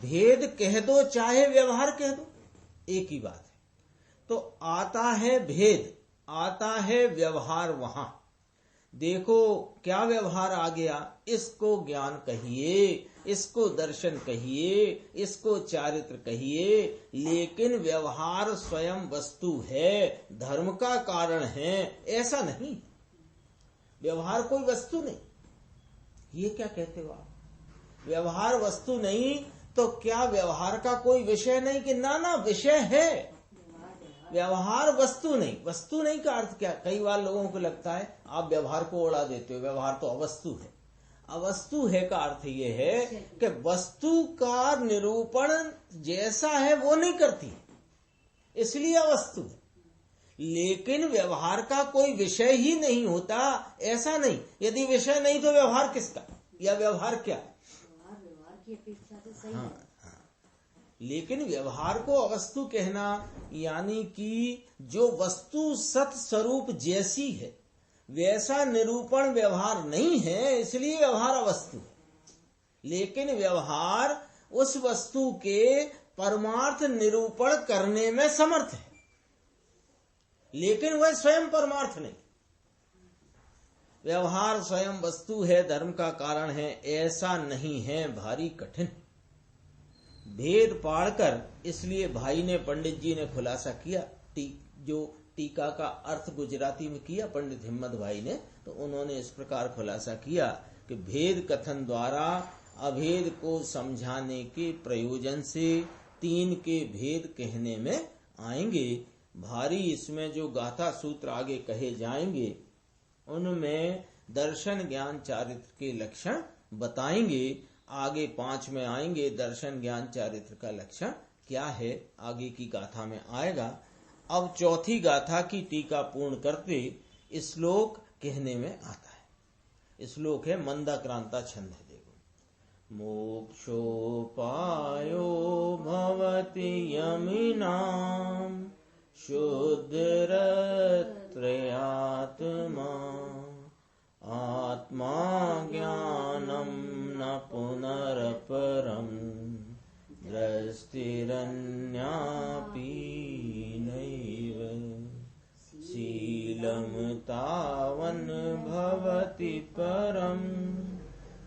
Speaker 1: भेद कह दो चाहे व्यवहार कह दो, एक ही बात है। तो आता है भेद, आता है व्यवहार। वहां देखो क्या व्यवहार आ गया, इसको ज्ञान कहिए, इसको दर्शन कहिए, इसको चारित्र कहिए, लेकिन व्यवहार स्वयं वस्तु है, धर्म का कारण है, ऐसा नहीं। व्यवहार कोई वस्तु नहीं। ये क्या कहते हो आप? व्यवहार वस्तु नहीं तो क्या व्यवहार का कोई विषय नहीं? कि ना विषय है, व्यवहार वस्तु नहीं। वस्तु नहीं का अर्थ क्या? कई बार लोगों को लगता है आप व्यवहार को उड़ा देते हो, व्यवहार तो अवस्तु है। अवस्तु है का अर्थ ये है कि वस्तु का निरूपण जैसा है वो नहीं करती, इसलिए अवस्तु है। लेकिन व्यवहार का कोई विषय ही नहीं होता, ऐसा नहीं। यदि विषय नहीं तो व्यवहार किसका, या व्यवहार क्या?
Speaker 2: व्यवहार की अपेक्षा तो सही
Speaker 1: है। लेकिन व्यवहार को अवस्तु कहना यानी कि जो वस्तु सत स्वरूप जैसी है वैसा निरूपण व्यवहार नहीं है, इसलिए व्यवहार अवस्तु है। लेकिन व्यवहार उस वस्तु के परमार्थ निरूपण करने में समर्थ है, लेकिन वह स्वयं परमार्थ नहीं। व्यवहार स्वयं वस्तु है, धर्म का कारण है, ऐसा नहीं है। भारी कठिन भेद पाड़कर, इसलिए भाई ने, पंडित जी ने खुलासा किया। जो टीका का अर्थ गुजराती में किया पंडित हिम्मत भाई ने, तो उन्होंने इस प्रकार खुलासा किया कि भेद कथन द्वारा अभेद को समझाने के प्रयोजन से 3 के भेद कहने में आएंगे। भारी इसमें जो गाथा सूत्र आगे कहे जाएंगे उनमें दर्शन ज्ञान चारित्र के लक्षण बताएंगे। आगे 5 में आएंगे। दर्शन ज्ञान चारित्र का लक्षण क्या है, आगे की गाथा में आएगा। अब चौथी गाथा की टीका पूर्ण करते श्लोक कहने में आता है। श्लोक है मंदाक्रांता छंद है। देखो, मोक्षोपायो भवति यमिनां शुद्धरत्रयात्मा आत्मा ज्ञानं न पुनरपरं दृष्टिरन्यापि नैव शीलं तावन् भवति परं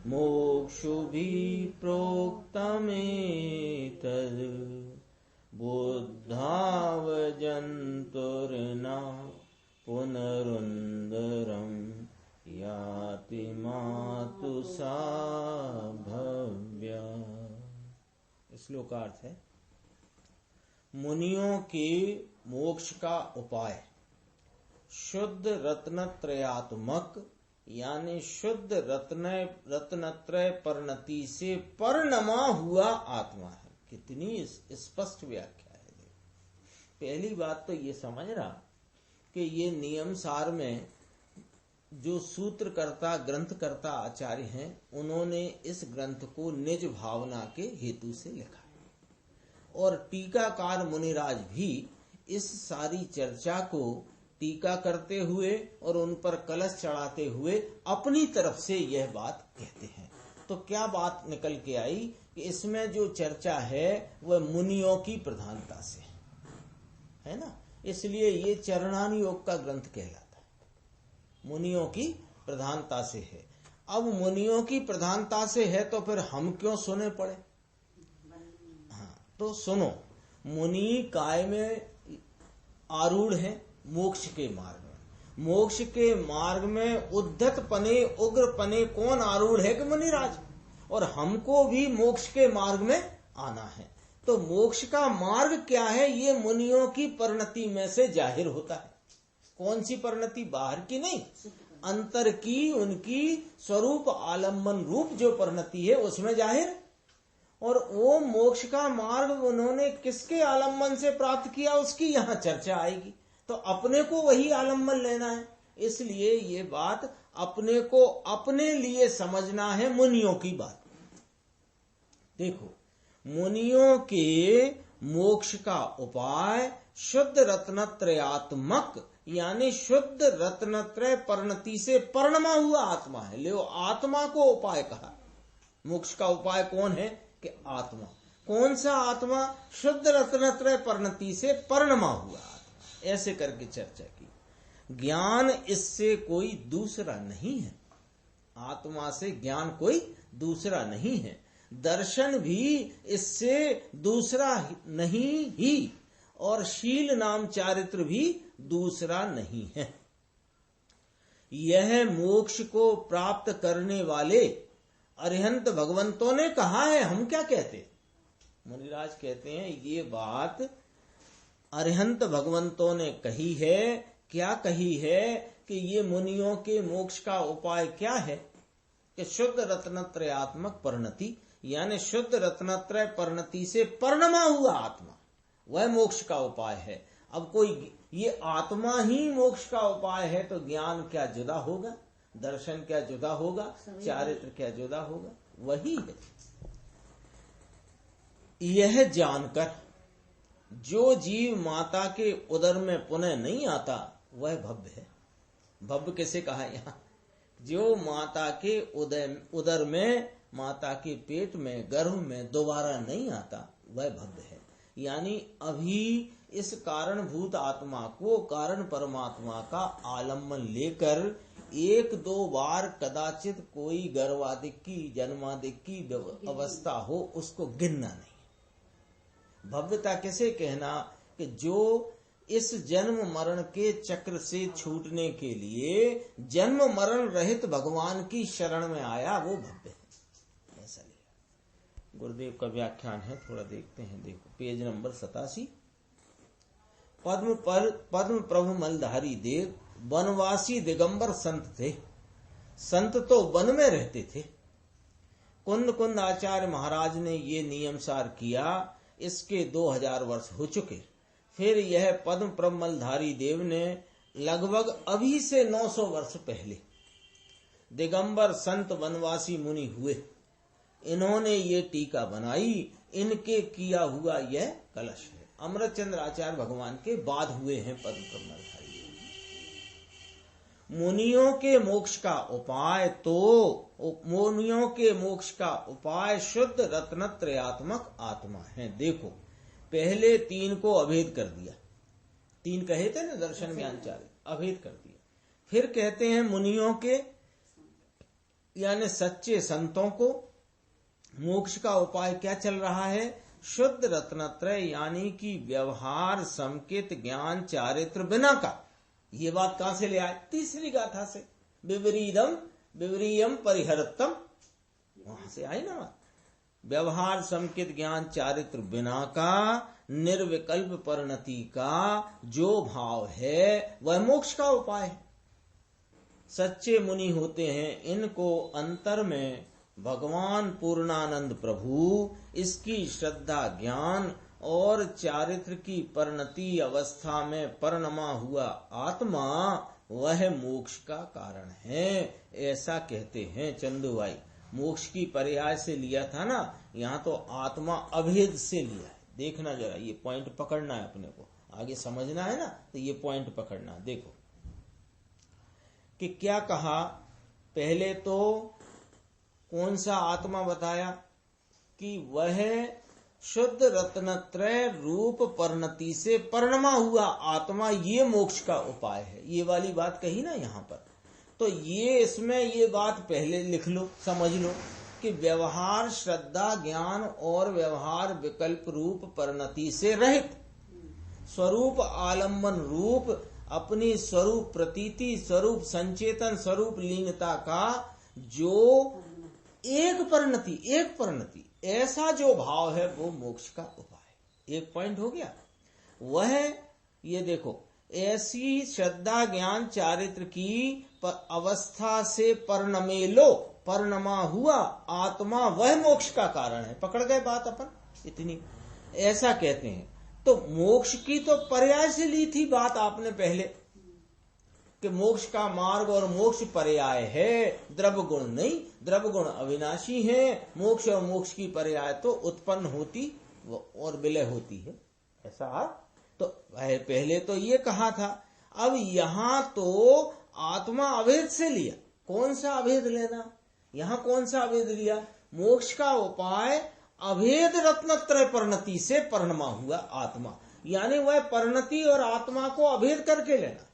Speaker 1: मोक्षुभिः प्रोक्तमेतद् बुद्धावजन्तुर्न पुनरुन्दरं याति मातु सा भव्या। श्लोकार्थ है, मुनियों के मोक्ष का उपाय शुद्ध रत्नत्रयात्मक यानी शुद्ध रत्नत्रय परिणति से परिणमा हुआ आत्मा है। कितनी स्पष्ट व्याख्या है। पहली बात तो ये समझना कि ये नियम सार में जो सूत्रकर्ता ग्रंथकर्ता आचार्य हैं, उन्होंने इस ग्रंथ को निज भावना के हेतु से लिखा है और टीकाकार मुनिराज भी इस सारी चर्चा को टीका करते हुए और उन पर कलश चढ़ाते हुए अपनी तरफ से यह बात कहते हैं। तो क्या बात निकल के आई कि इसमें जो चर्चा है वह मुनियों की प्रधानता से है ना, इसलिए ये चरणान योग का ग्रंथ कहलाता है, मुनियों की प्रधानता से है। अब मुनियों की प्रधानता से है तो फिर हम क्यों सुने पड़े? हाँ, तो सुनो, मुनि काय में आरूढ़ है? मोक्ष के मार्ग में। मोक्ष के मार्ग में उद्धत पने उग्र पने कौन आरूढ़ है कि मुनिराज, और हमको भी मोक्ष के मार्ग में आना है। तो मोक्ष का मार्ग क्या है, ये मुनियों की परिणति में से जाहिर होता है। कौन सी परिणति? बाहर की नहीं, अंतर की, उनकी स्वरूप आलम्बन रूप जो परिणति है उसमें जाहिर। और वो मोक्ष का मार्ग उन्होंने किसके आलम्बन से प्राप्त किया, उसकी यहाँ चर्चा आएगी। तो अपने को वही आलम्बन लेना है, इसलिए ये बात अपने को अपने लिए समझना है। मुनियों की बात देखो, मुनियों के मोक्ष का उपाय शुद्ध रत्नत्रयात्मक यानी शुद्ध रत्नत्रय परिणति से परिणमा हुआ आत्मा है। ले आत्मा को उपाय कहा। मोक्ष का उपाय कौन है कि आत्मा। कौन सा आत्मा? शुद्ध रत्नत्रय परिणति से परिणमा हुआ आत्मा। ऐसे करके चर्चा की। ज्ञान इससे कोई दूसरा नहीं है, आत्मा से ज्ञान कोई दूसरा नहीं है। दर्शन भी इससे दूसरा नहीं ही, और शील नाम चारित्र भी दूसरा नहीं है। यह मोक्ष को प्राप्त करने वाले अरिहंत भगवंतों ने कहा है। हम क्या कहते? मुनिराज कहते हैं ये बात अरिहंत भगवंतों ने कही है। क्या कही है कि ये मुनियों के मोक्ष का उपाय क्या है कि शुद्ध रत्नत्रयात्मक परिणति यानी शुद्ध रत्नत्रय परिणति से परिणमा हुआ आत्मा, वह मोक्ष का उपाय है। अब कोई ये आत्मा ही मोक्ष का उपाय है तो ज्ञान क्या जुदा होगा, दर्शन क्या जुदा होगा, चारित्र क्या जुदा होगा? वही है। यह जानकर जो जीव माता के उदर में पुनः नहीं आता वह भव्य है। भव्य किसे कहा यहाँ? जो माता के उदर में, माता के पेट में, गर्भ में दोबारा नहीं आता वह भव्य है। यानी अभी इस कारणभूत आत्मा को कारण परमात्मा का आलम्बन लेकर एक दो बार कदाचित कोई गर्भादिक की, जन्मादिक की अवस्था हो, उसको गिनना नहीं। भव्यता किसे कहना कि जो इस जन्म मरण के चक्र से छूटने के लिए जन्म मरण रहित भगवान की शरण में आया, वो भव्य है। ऐसा लिया। गुरुदेव का व्याख्यान है, थोड़ा देखते हैं। देखो पेज नंबर 87। पद्म प्रभु मलधारी देव वनवासी दिगंबर संत थे। संत तो वन में रहते थे। कुंद कुंद आचार्य महाराज ने ये नियम सार किया। इसके 2000 वर्ष हो चुके। फिर यह पद्म प्रमलधारी देव ने लगभग अभी से 900 वर्ष पहले दिगंबर संत वनवासी मुनि हुए, इन्होंने ये टीका बनाई। इनके किया हुआ यह कलश है। अमृतचंद्र आचार्य भगवान के बाद हुए हैं पद्म प्रमलधारी। मुनियों के मोक्ष का उपाय मुनियों के मोक्ष का उपाय शुद्ध रत्नत्रयात्मक आत्मा है। देखो, पहले 3 को अभेद कर दिया। 3 कहे थे ना, दर्शन ज्ञान चारित्र, अभेद कर दिया। फिर कहते हैं मुनियों के यानी सच्चे संतों को मोक्ष का उपाय क्या चल रहा है? शुद्ध रत्नत्रय यानी कि व्यवहार संकेत ज्ञान चारित्र बिना का। ये बात कहां से ले आए? तीसरी गाथा से। विवरीयम परिहरतम, वहां से आई ना बात। व्यवहार संकेत ज्ञान चारित्र बिना का निर्विकल्प परिणति का जो भाव है वह मोक्ष का उपाय है। सच्चे मुनि होते हैं, इनको अंतर में भगवान पूर्णानंद प्रभु, इसकी श्रद्धा ज्ञान और चारित्र की परिणति अवस्था में परिणमा हुआ आत्मा वह मोक्ष का कारण है, ऐसा कहते हैं चंदू भाई। मोक्ष की पर्याय से लिया था ना, यहाँ तो आत्मा अभेद से लिया है। देखना जरा, ये पॉइंट पकड़ना है अपने को, आगे समझना है ना, तो ये पॉइंट पकड़ना। देखो कि क्या कहा। पहले तो कौन सा आत्मा बताया कि वह शुद्ध रत्नत्रय रूप परिणति से परिणमा हुआ आत्मा, ये मोक्ष का उपाय है। ये वाली बात कही ना यहाँ पर। तो ये इसमें ये बात पहले लिख लो, समझ लो कि व्यवहार श्रद्धा ज्ञान और व्यवहार विकल्प रूप परिणति से रहित स्वरूप आलम्बन रूप अपनी स्वरूप प्रतीति स्वरूप संचेतन स्वरूप लीनता का जो एक परिणति ऐसा जो भाव है वो मोक्ष का उपाय। एक पॉइंट हो गया। वह ये देखो, ऐसी श्रद्धा ज्ञान चारित्र की अवस्था से परिणमा हुआ आत्मा वह मोक्ष का कारण है। पकड़ गए बात अपन? इतनी ऐसा कहते हैं। तो मोक्ष की तो पर्याय से ली थी बात आपने पहले कि मोक्ष का मार्ग और मोक्ष पर्याय है, द्रव्य गुण नहीं। द्रव्य गुण अविनाशी है, मोक्ष और मोक्ष की पर्याय तो उत्पन्न होती और विलय होती है। ऐसा तो पहले तो ये कहा था। अब यहाँ तो आत्मा अभेद से लिया। कौन सा अभेद लेना? यहाँ कौन सा अभेद लिया? मोक्ष का उपाय अभेद रत्नत्रय परिणति से परिणमा हुआ आत्मा, यानी वह परिणति और आत्मा को अभेद करके लेना।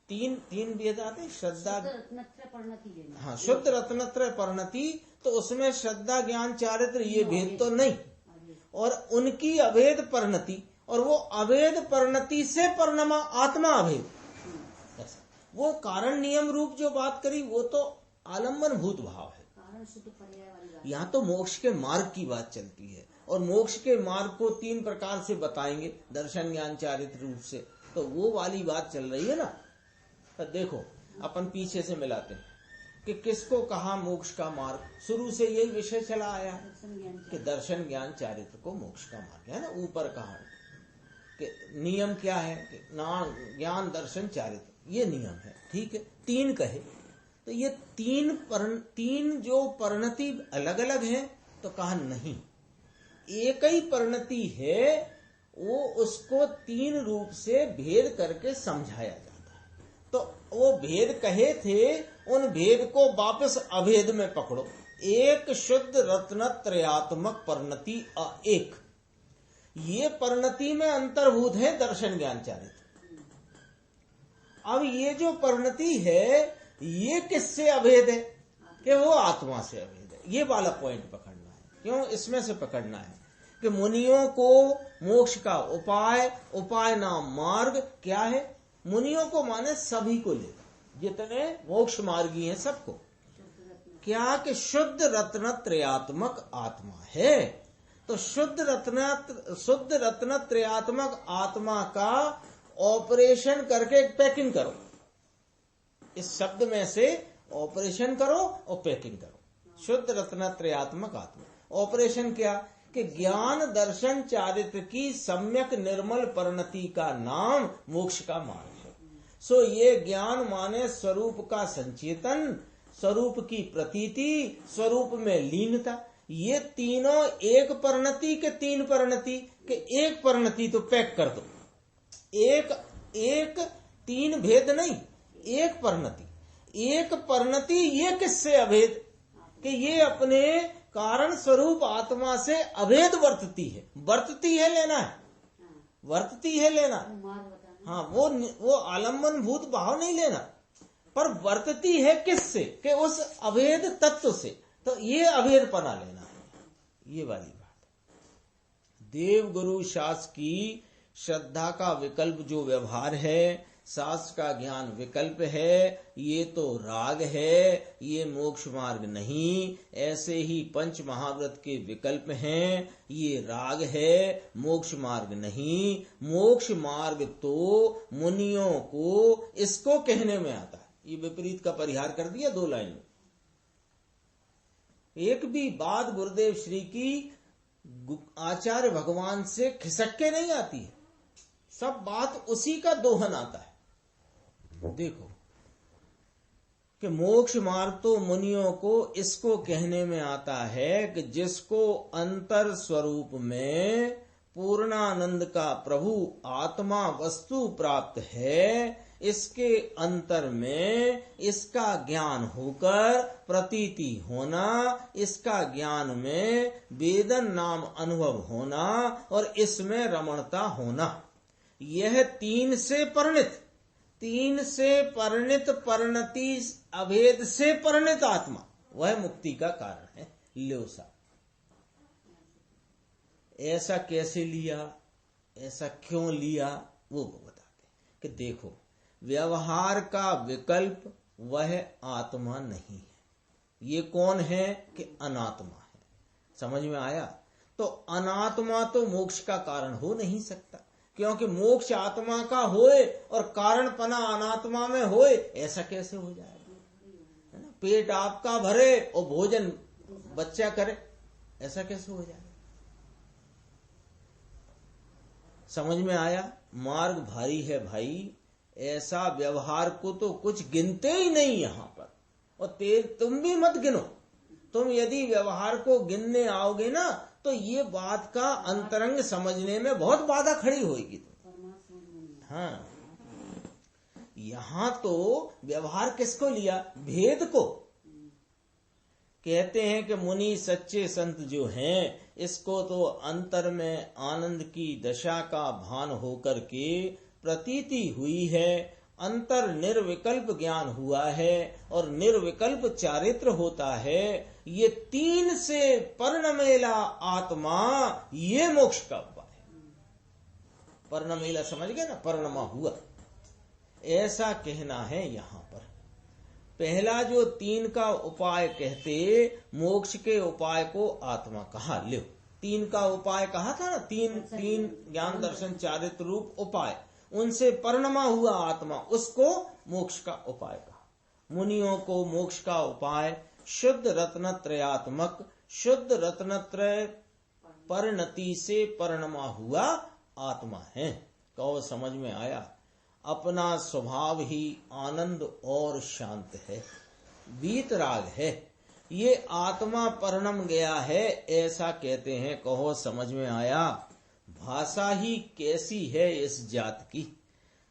Speaker 1: तीन भेद आते। श्रद्धा
Speaker 2: रत्नत्रय परिणति लेना।
Speaker 1: हाँ, शुद्ध रत्नत्रय परिणति, तो उसमें श्रद्धा ज्ञान चारित्र ये भेद तो नहीं, और उनकी अभेद परिणति, और वो अभेद परिणति से परिणमा आत्मा अभेद। वो कारण नियम रूप जो बात करी वो तो आलम्बन भूत भाव है। यहाँ तो मोक्ष के मार्ग की बात चलती है, और मोक्ष के मार्ग को 3 प्रकार से बताएंगे दर्शन ज्ञान चारित्र रूप से। तो वो वाली बात चल रही है ना। तो देखो अपन पीछे से मिलाते हैं कि किसको कहा मोक्ष का मार्ग। शुरू से यही विषय चला आया कि दर्शन ज्ञान चारित्र को मोक्ष का मार्ग है ना। ऊपर कहा कि नियम क्या है कि ज्ञान दर्शन चारित्र, ये नियम है। ठीक है, 3 कहे तो ये तीन जो परिणति अलग अलग है, तो कहा नहीं, एक ही परिणति है, वो उसको 3 रूप से भेद करके समझाया जाता है। तो वो भेद कहे थे, उन भेद को वापस अभेद में पकड़ो। एक शुद्ध रत्नत्रयात्मक परिणति एक, ये परिणति में अंतर्भूत है दर्शन ज्ञान चारित्र। अब ये जो परिणति है ये किससे अभेद है? कि वो आत्मा से अभेद है। ये वाला पॉइंट पकड़ना है। क्यों? इसमें से पकड़ना है कि मुनियों को मोक्ष का उपाय नाम मार्ग क्या है? मुनियों को माने सभी को ले, जितने मोक्ष मार्गी हैं सबको। क्या? कि शुद्ध रत्नत्रयात्मक आत्मा है। तो शुद्ध रत्नत्रयात्मक आत्मा का ऑपरेशन करके पैकिंग करो। इस शब्द में से ऑपरेशन करो और पैकिंग करो। शुद्ध रत्नत्रयात्मक आत्मा। ऑपरेशन क्या? कि ज्ञान दर्शन चारित्र की सम्यक निर्मल परिणति का नाम मोक्ष का मार्ग है। सो ये ज्ञान माने स्वरूप का संचेतन, स्वरूप की प्रतीति, स्वरूप में लीनता। ये तीनों एक परिणति के तीन परिणति के एक परिणति तो पैक कर दो। एक तीन भेद नहीं, एक परिणति। एक परिणति ये किससे अभेद? कि ये अपने कारण स्वरूप आत्मा से अभेद वर्तती है लेना है, वर्तती है लेना। हाँ, वो आलम्बन भूत भाव नहीं लेना, पर वर्तती है किससे? कि उस अभेद तत्व से। तो ये अभेद पना लेना है, ये वाली बात। देव गुरु शास्त्र की श्रद्धा का विकल्प जो व्यवहार है, शास्त्र का ज्ञान विकल्प है, ये तो राग है, ये मोक्ष मार्ग नहीं। ऐसे ही पंच महाव्रत के विकल्प हैं, ये राग है, मोक्ष मार्ग नहीं। मोक्ष मार्ग तो मुनियों को इसको कहने में आता है। ये विपरीत का परिहार कर दिया 2 लाइन में। एक भी बात गुरुदेव श्री की आचार्य भगवान से खिसक के नहीं आती है, सब बात उसी का दोहन आता है। देखो कि मोक्ष मार्ग तो मुनियों को इसको कहने में आता है कि जिसको अंतर स्वरूप में पूर्णानंद का प्रभु आत्मा वस्तु प्राप्त है, इसके अंतर में इसका ज्ञान होकर प्रतीति होना, इसका ज्ञान में वेदन नाम अनुभव होना और इसमें रमणता होना, यह तीन से परिणित परिणति अभेद से परिणित आत्मा वह मुक्ति का कारण है। ल्योसा ऐसा कैसे लिया, ऐसा क्यों लिया, वो बताते कि देखो व्यवहार का विकल्प वह आत्मा नहीं है। ये कौन है? कि अनात्मा है। समझ में आया? तो अनात्मा तो मोक्ष का कारण हो नहीं सकता, क्योंकि मोक्ष आत्मा का होए और कारणपना अनात्मा में होए, ऐसा कैसे हो जाएगा? है ना? पेट आपका भरे और भोजन बच्चा करे, ऐसा कैसे हो जाएगा? समझ में आया? मार्ग भारी है भाई। ऐसा व्यवहार को तो कुछ गिनते ही नहीं यहां पर, और तुम भी मत गिनो। तुम यदि व्यवहार को गिनने आओगे ना, तो ये बात का अंतरंग समझने में बहुत बाधा खड़ी होगी। हाँ, यहां तो व्यवहार किसको लिया? भेद को। कहते हैं कि मुनि सच्चे संत जो हैं, इसको तो अंतर में आनंद की दशा का भान होकर के प्रतीति हुई है, अंतर निर्विकल्प ज्ञान हुआ है और निर्विकल्प चारित्र होता है। ये तीन से पर्णमेला आत्मा, ये मोक्ष का उपाय है। पर्णमेला समझ गए ना? पर्णमा हुआ, ऐसा कहना है यहाँ पर। पहला जो तीन का उपाय कहते, मोक्ष के उपाय को आत्मा कहा। लो, तीन का उपाय कहा था ना, तीन ज्ञान दर्शन चारित्र रूप उपाय, उनसे परिणमा हुआ आत्मा, उसको मोक्ष का उपाय कहा। मुनियों को मोक्ष का उपाय शुद्ध रत्नत्रयात्मक, शुद्ध रत्नत्रय परिणति से परिणमा हुआ आत्मा है। कहो समझ में आया? अपना स्वभाव ही आनंद और शांत है, वीतराग है। ये आत्मा परिणम गया है, ऐसा कहते हैं। कहो समझ में आया? भाषा ही कैसी है इस जात की,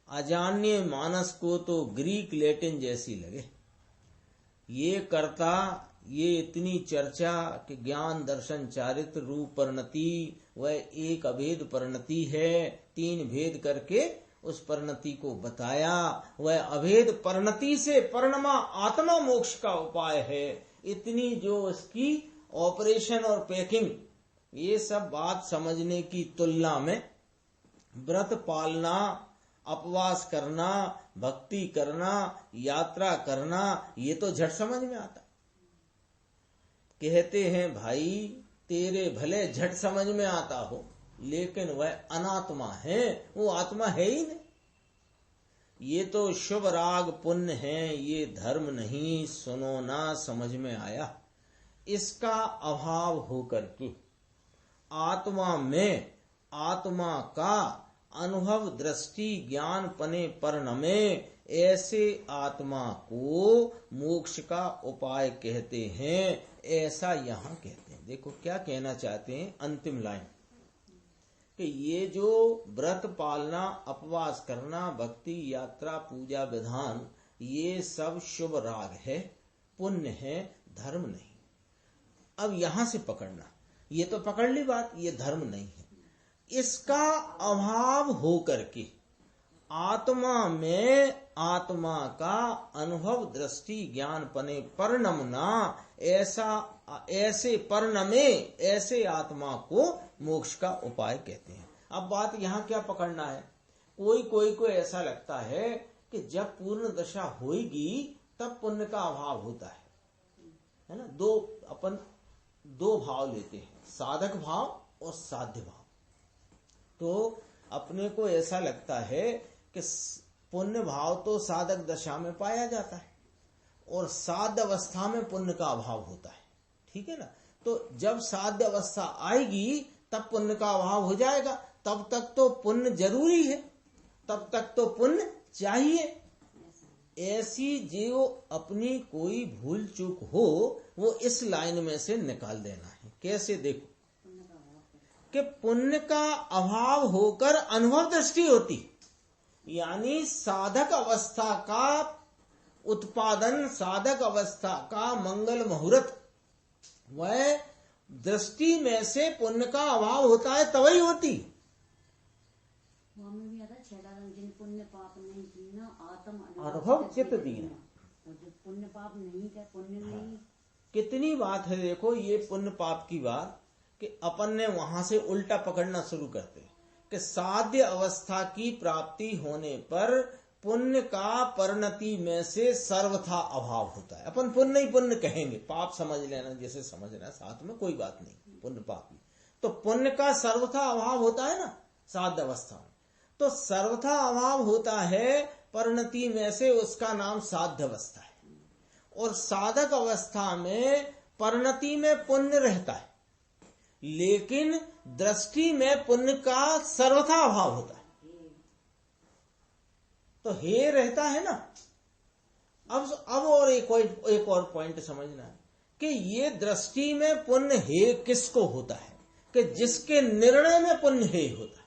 Speaker 1: अजान्य मानस को तो ग्रीक लैटिन जैसी लगे। ये करता, ये इतनी चर्चा कि ज्ञान दर्शन चारित्र रूप परिणति वह एक अभेद परिणति है, तीन भेद करके उस परिणति को बताया। वह अभेद परिणति से परिणमा आत्मा मोक्ष का उपाय है। इतनी जो उसकी ऑपरेशन और पैकिंग, ये सब बात समझने की तुलना में व्रत पालना, अपवास करना, भक्ति करना, यात्रा करना, ये तो झट समझ में आता। कहते हैं भाई तेरे भले झट समझ में आता हो, लेकिन वह अनात्मा है, वो आत्मा है ही नहीं। ये तो शुभ राग पुण्य है, ये धर्म नहीं, सुनो ना समझ में आया। इसका अभाव होकर के आत्मा में आत्मा का अनुभव दृष्टि ज्ञान पने परिणमे, ऐसे आत्मा को मोक्ष का उपाय कहते हैं, ऐसा यहाँ कहते हैं। देखो क्या कहना चाहते हैं अंतिम लाइन, कि ये जो व्रत पालना, अपवास करना, भक्ति यात्रा, पूजा विधान, ये सब शुभ राग है, पुण्य है, धर्म नहीं। अब यहां से पकड़ना, ये तो पकड़ ली बात, ये धर्म नहीं है। इसका अभाव हो करके आत्मा में आत्मा का अनुभव दृष्टि ज्ञान पने परिणमना, ऐसे परिणमे, ऐसे आत्मा को मोक्ष का उपाय कहते हैं। अब बात यहाँ क्या पकड़ना है, कोई को ऐसा लगता है कि जब पूर्ण दशा होगी तब पुण्य का अभाव होता है ना। अपन दो भाव लेते हैं, साधक भाव और साध्य भाव। तो अपने को ऐसा लगता है कि पुण्य भाव तो साधक दशा में पाया जाता है और साध्य अवस्था में पुण्य का अभाव होता है, ठीक है ना। तो जब साध्य अवस्था आएगी तब पुण्य का अभाव हो जाएगा, तब तक तो पुण्य जरूरी है, तब तक तो पुण्य चाहिए। ऐसी जो अपनी कोई भूल चूक हो वो इस लाइन में से निकाल देना है। कैसे, देखो कि पुण्य का अभाव होकर अनुभव दृष्टि होती, यानी साधक अवस्था का उत्पादन, साधक अवस्था का मंगल मुहूर्त, वह दृष्टि में से पुण्य का अभाव होता है तभी होती।
Speaker 2: भी आता जिन पुण्य पाप नहीं कीना आत्म
Speaker 1: अनुभव चित्त दीना,
Speaker 2: पुण्य पाप नहीं का पुण्य नहीं।
Speaker 1: कितनी बात है, देखो ये पुण्य पाप की बात, कि अपन ने वहां से उल्टा पकड़ना शुरू करते कि साध्य अवस्था की प्राप्ति होने पर पुण्य का परिणति में से सर्वथा अभाव होता है। अपन पुण्य ही पुण्य कहेंगे, पाप समझ लेना जैसे समझना, साथ में कोई बात नहीं, पुण्य पाप ही। तो पुण्य का सर्वथा अभाव होता है ना साध्य अवस्था में, तो सर्वथा अभाव होता है परिणति में से, उसका नाम साध्य अवस्था है। और साधक अवस्था में परिणति में पुण्य रहता है, लेकिन दृष्टि में पुण्य का सर्वथा अभाव होता है। तो हे रहता है ना। अब और एक और पॉइंट समझना है कि ये दृष्टि में पुण्य हे किसको होता है, कि जिसके निर्णय में पुण्य हे होता है।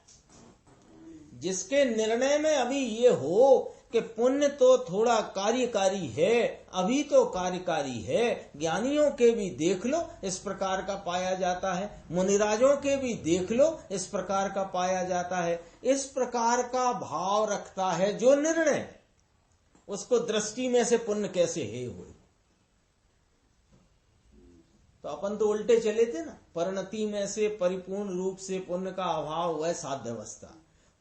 Speaker 1: जिसके निर्णय में अभी ये हो कि पुण्य तो थोड़ा कार्यकारी है, अभी तो कार्यकारी है, ज्ञानियों के भी देख लो इस प्रकार का पाया जाता है, मुनिराजों के भी देख लो इस प्रकार का पाया जाता है। इस प्रकार का भाव रखता है जो निर्णय, उसको दृष्टि में से पुण्य कैसे है हुए। तो अपन तो उल्टे चले थे ना, परिणति में से परिपूर्ण रूप से पुण्य का अभाव हुआ साध्य अवस्था,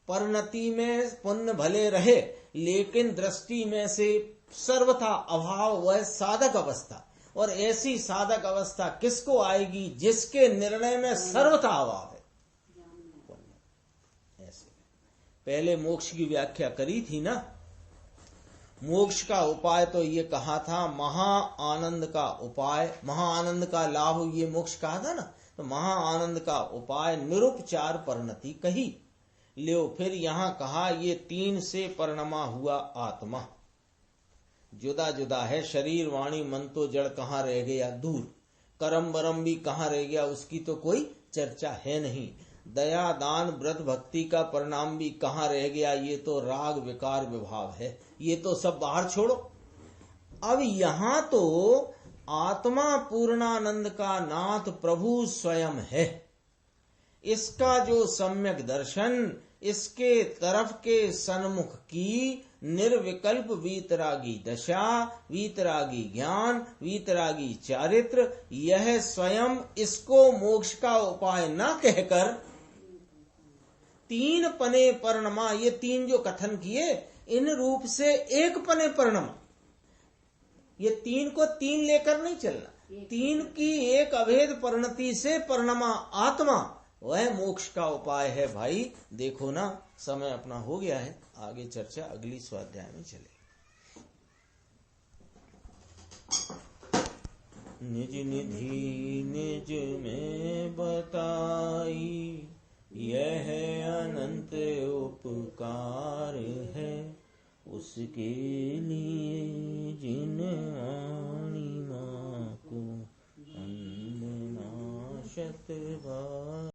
Speaker 1: परिणति में पुण्य भले रहे लेकिन दृष्टि में से सर्वथा अभाव वह साधक अवस्था। और ऐसी साधक अवस्था किसको आएगी, जिसके निर्णय में सर्वथा अभाव है। ऐसे पहले मोक्ष की व्याख्या करी थी ना। मोक्ष का उपाय तो ये कहा था, महा आनंद का उपाय, महा आनंद का लाभ, ये मोक्ष कहा था ना। तो महा आनंद का उपाय निरुपचार परिणति कही। लो फिर यहां कहा ये तीन से परिणमा हुआ आत्मा, जुदा जुदा है, शरीर वाणी मन तो जड़ कहाँ रह गया दूर, कर्म बरम भी कहाँ रह गया, उसकी तो कोई चर्चा है नहीं। दया दान व्रत भक्ति का परिणाम भी कहाँ रह गया, ये तो राग विकार विभाव है, ये तो सब बाहर छोड़ो। अब यहाँ तो आत्मा पूर्णानंद का नाथ प्रभु स्वयं है। इसका जो सम्यक दर्शन, इसके तरफ के सन्मुख की निर्विकल्प वीतरागी दशा, वीतरागी ज्ञान, वीतरागी चारित्र, यह स्वयं इसको मोक्ष का उपाय न कहकर तीन पने परिणमा, ये तीन जो कथन किए इन रूप से एक पने परिणमा, ये तीन को तीन लेकर नहीं चलना, तीन की एक अभेद परिणति से परिणमा आत्मा वह मोक्ष का उपाय है। भाई देखो ना, समय अपना हो गया है। आगे चर्चा अगली स्वाध्याय में चलेगी। निज निधि निज में बताई, यह अनंत उपकार है। उसके लिए जिन आनी माँ को वंदना शत बार।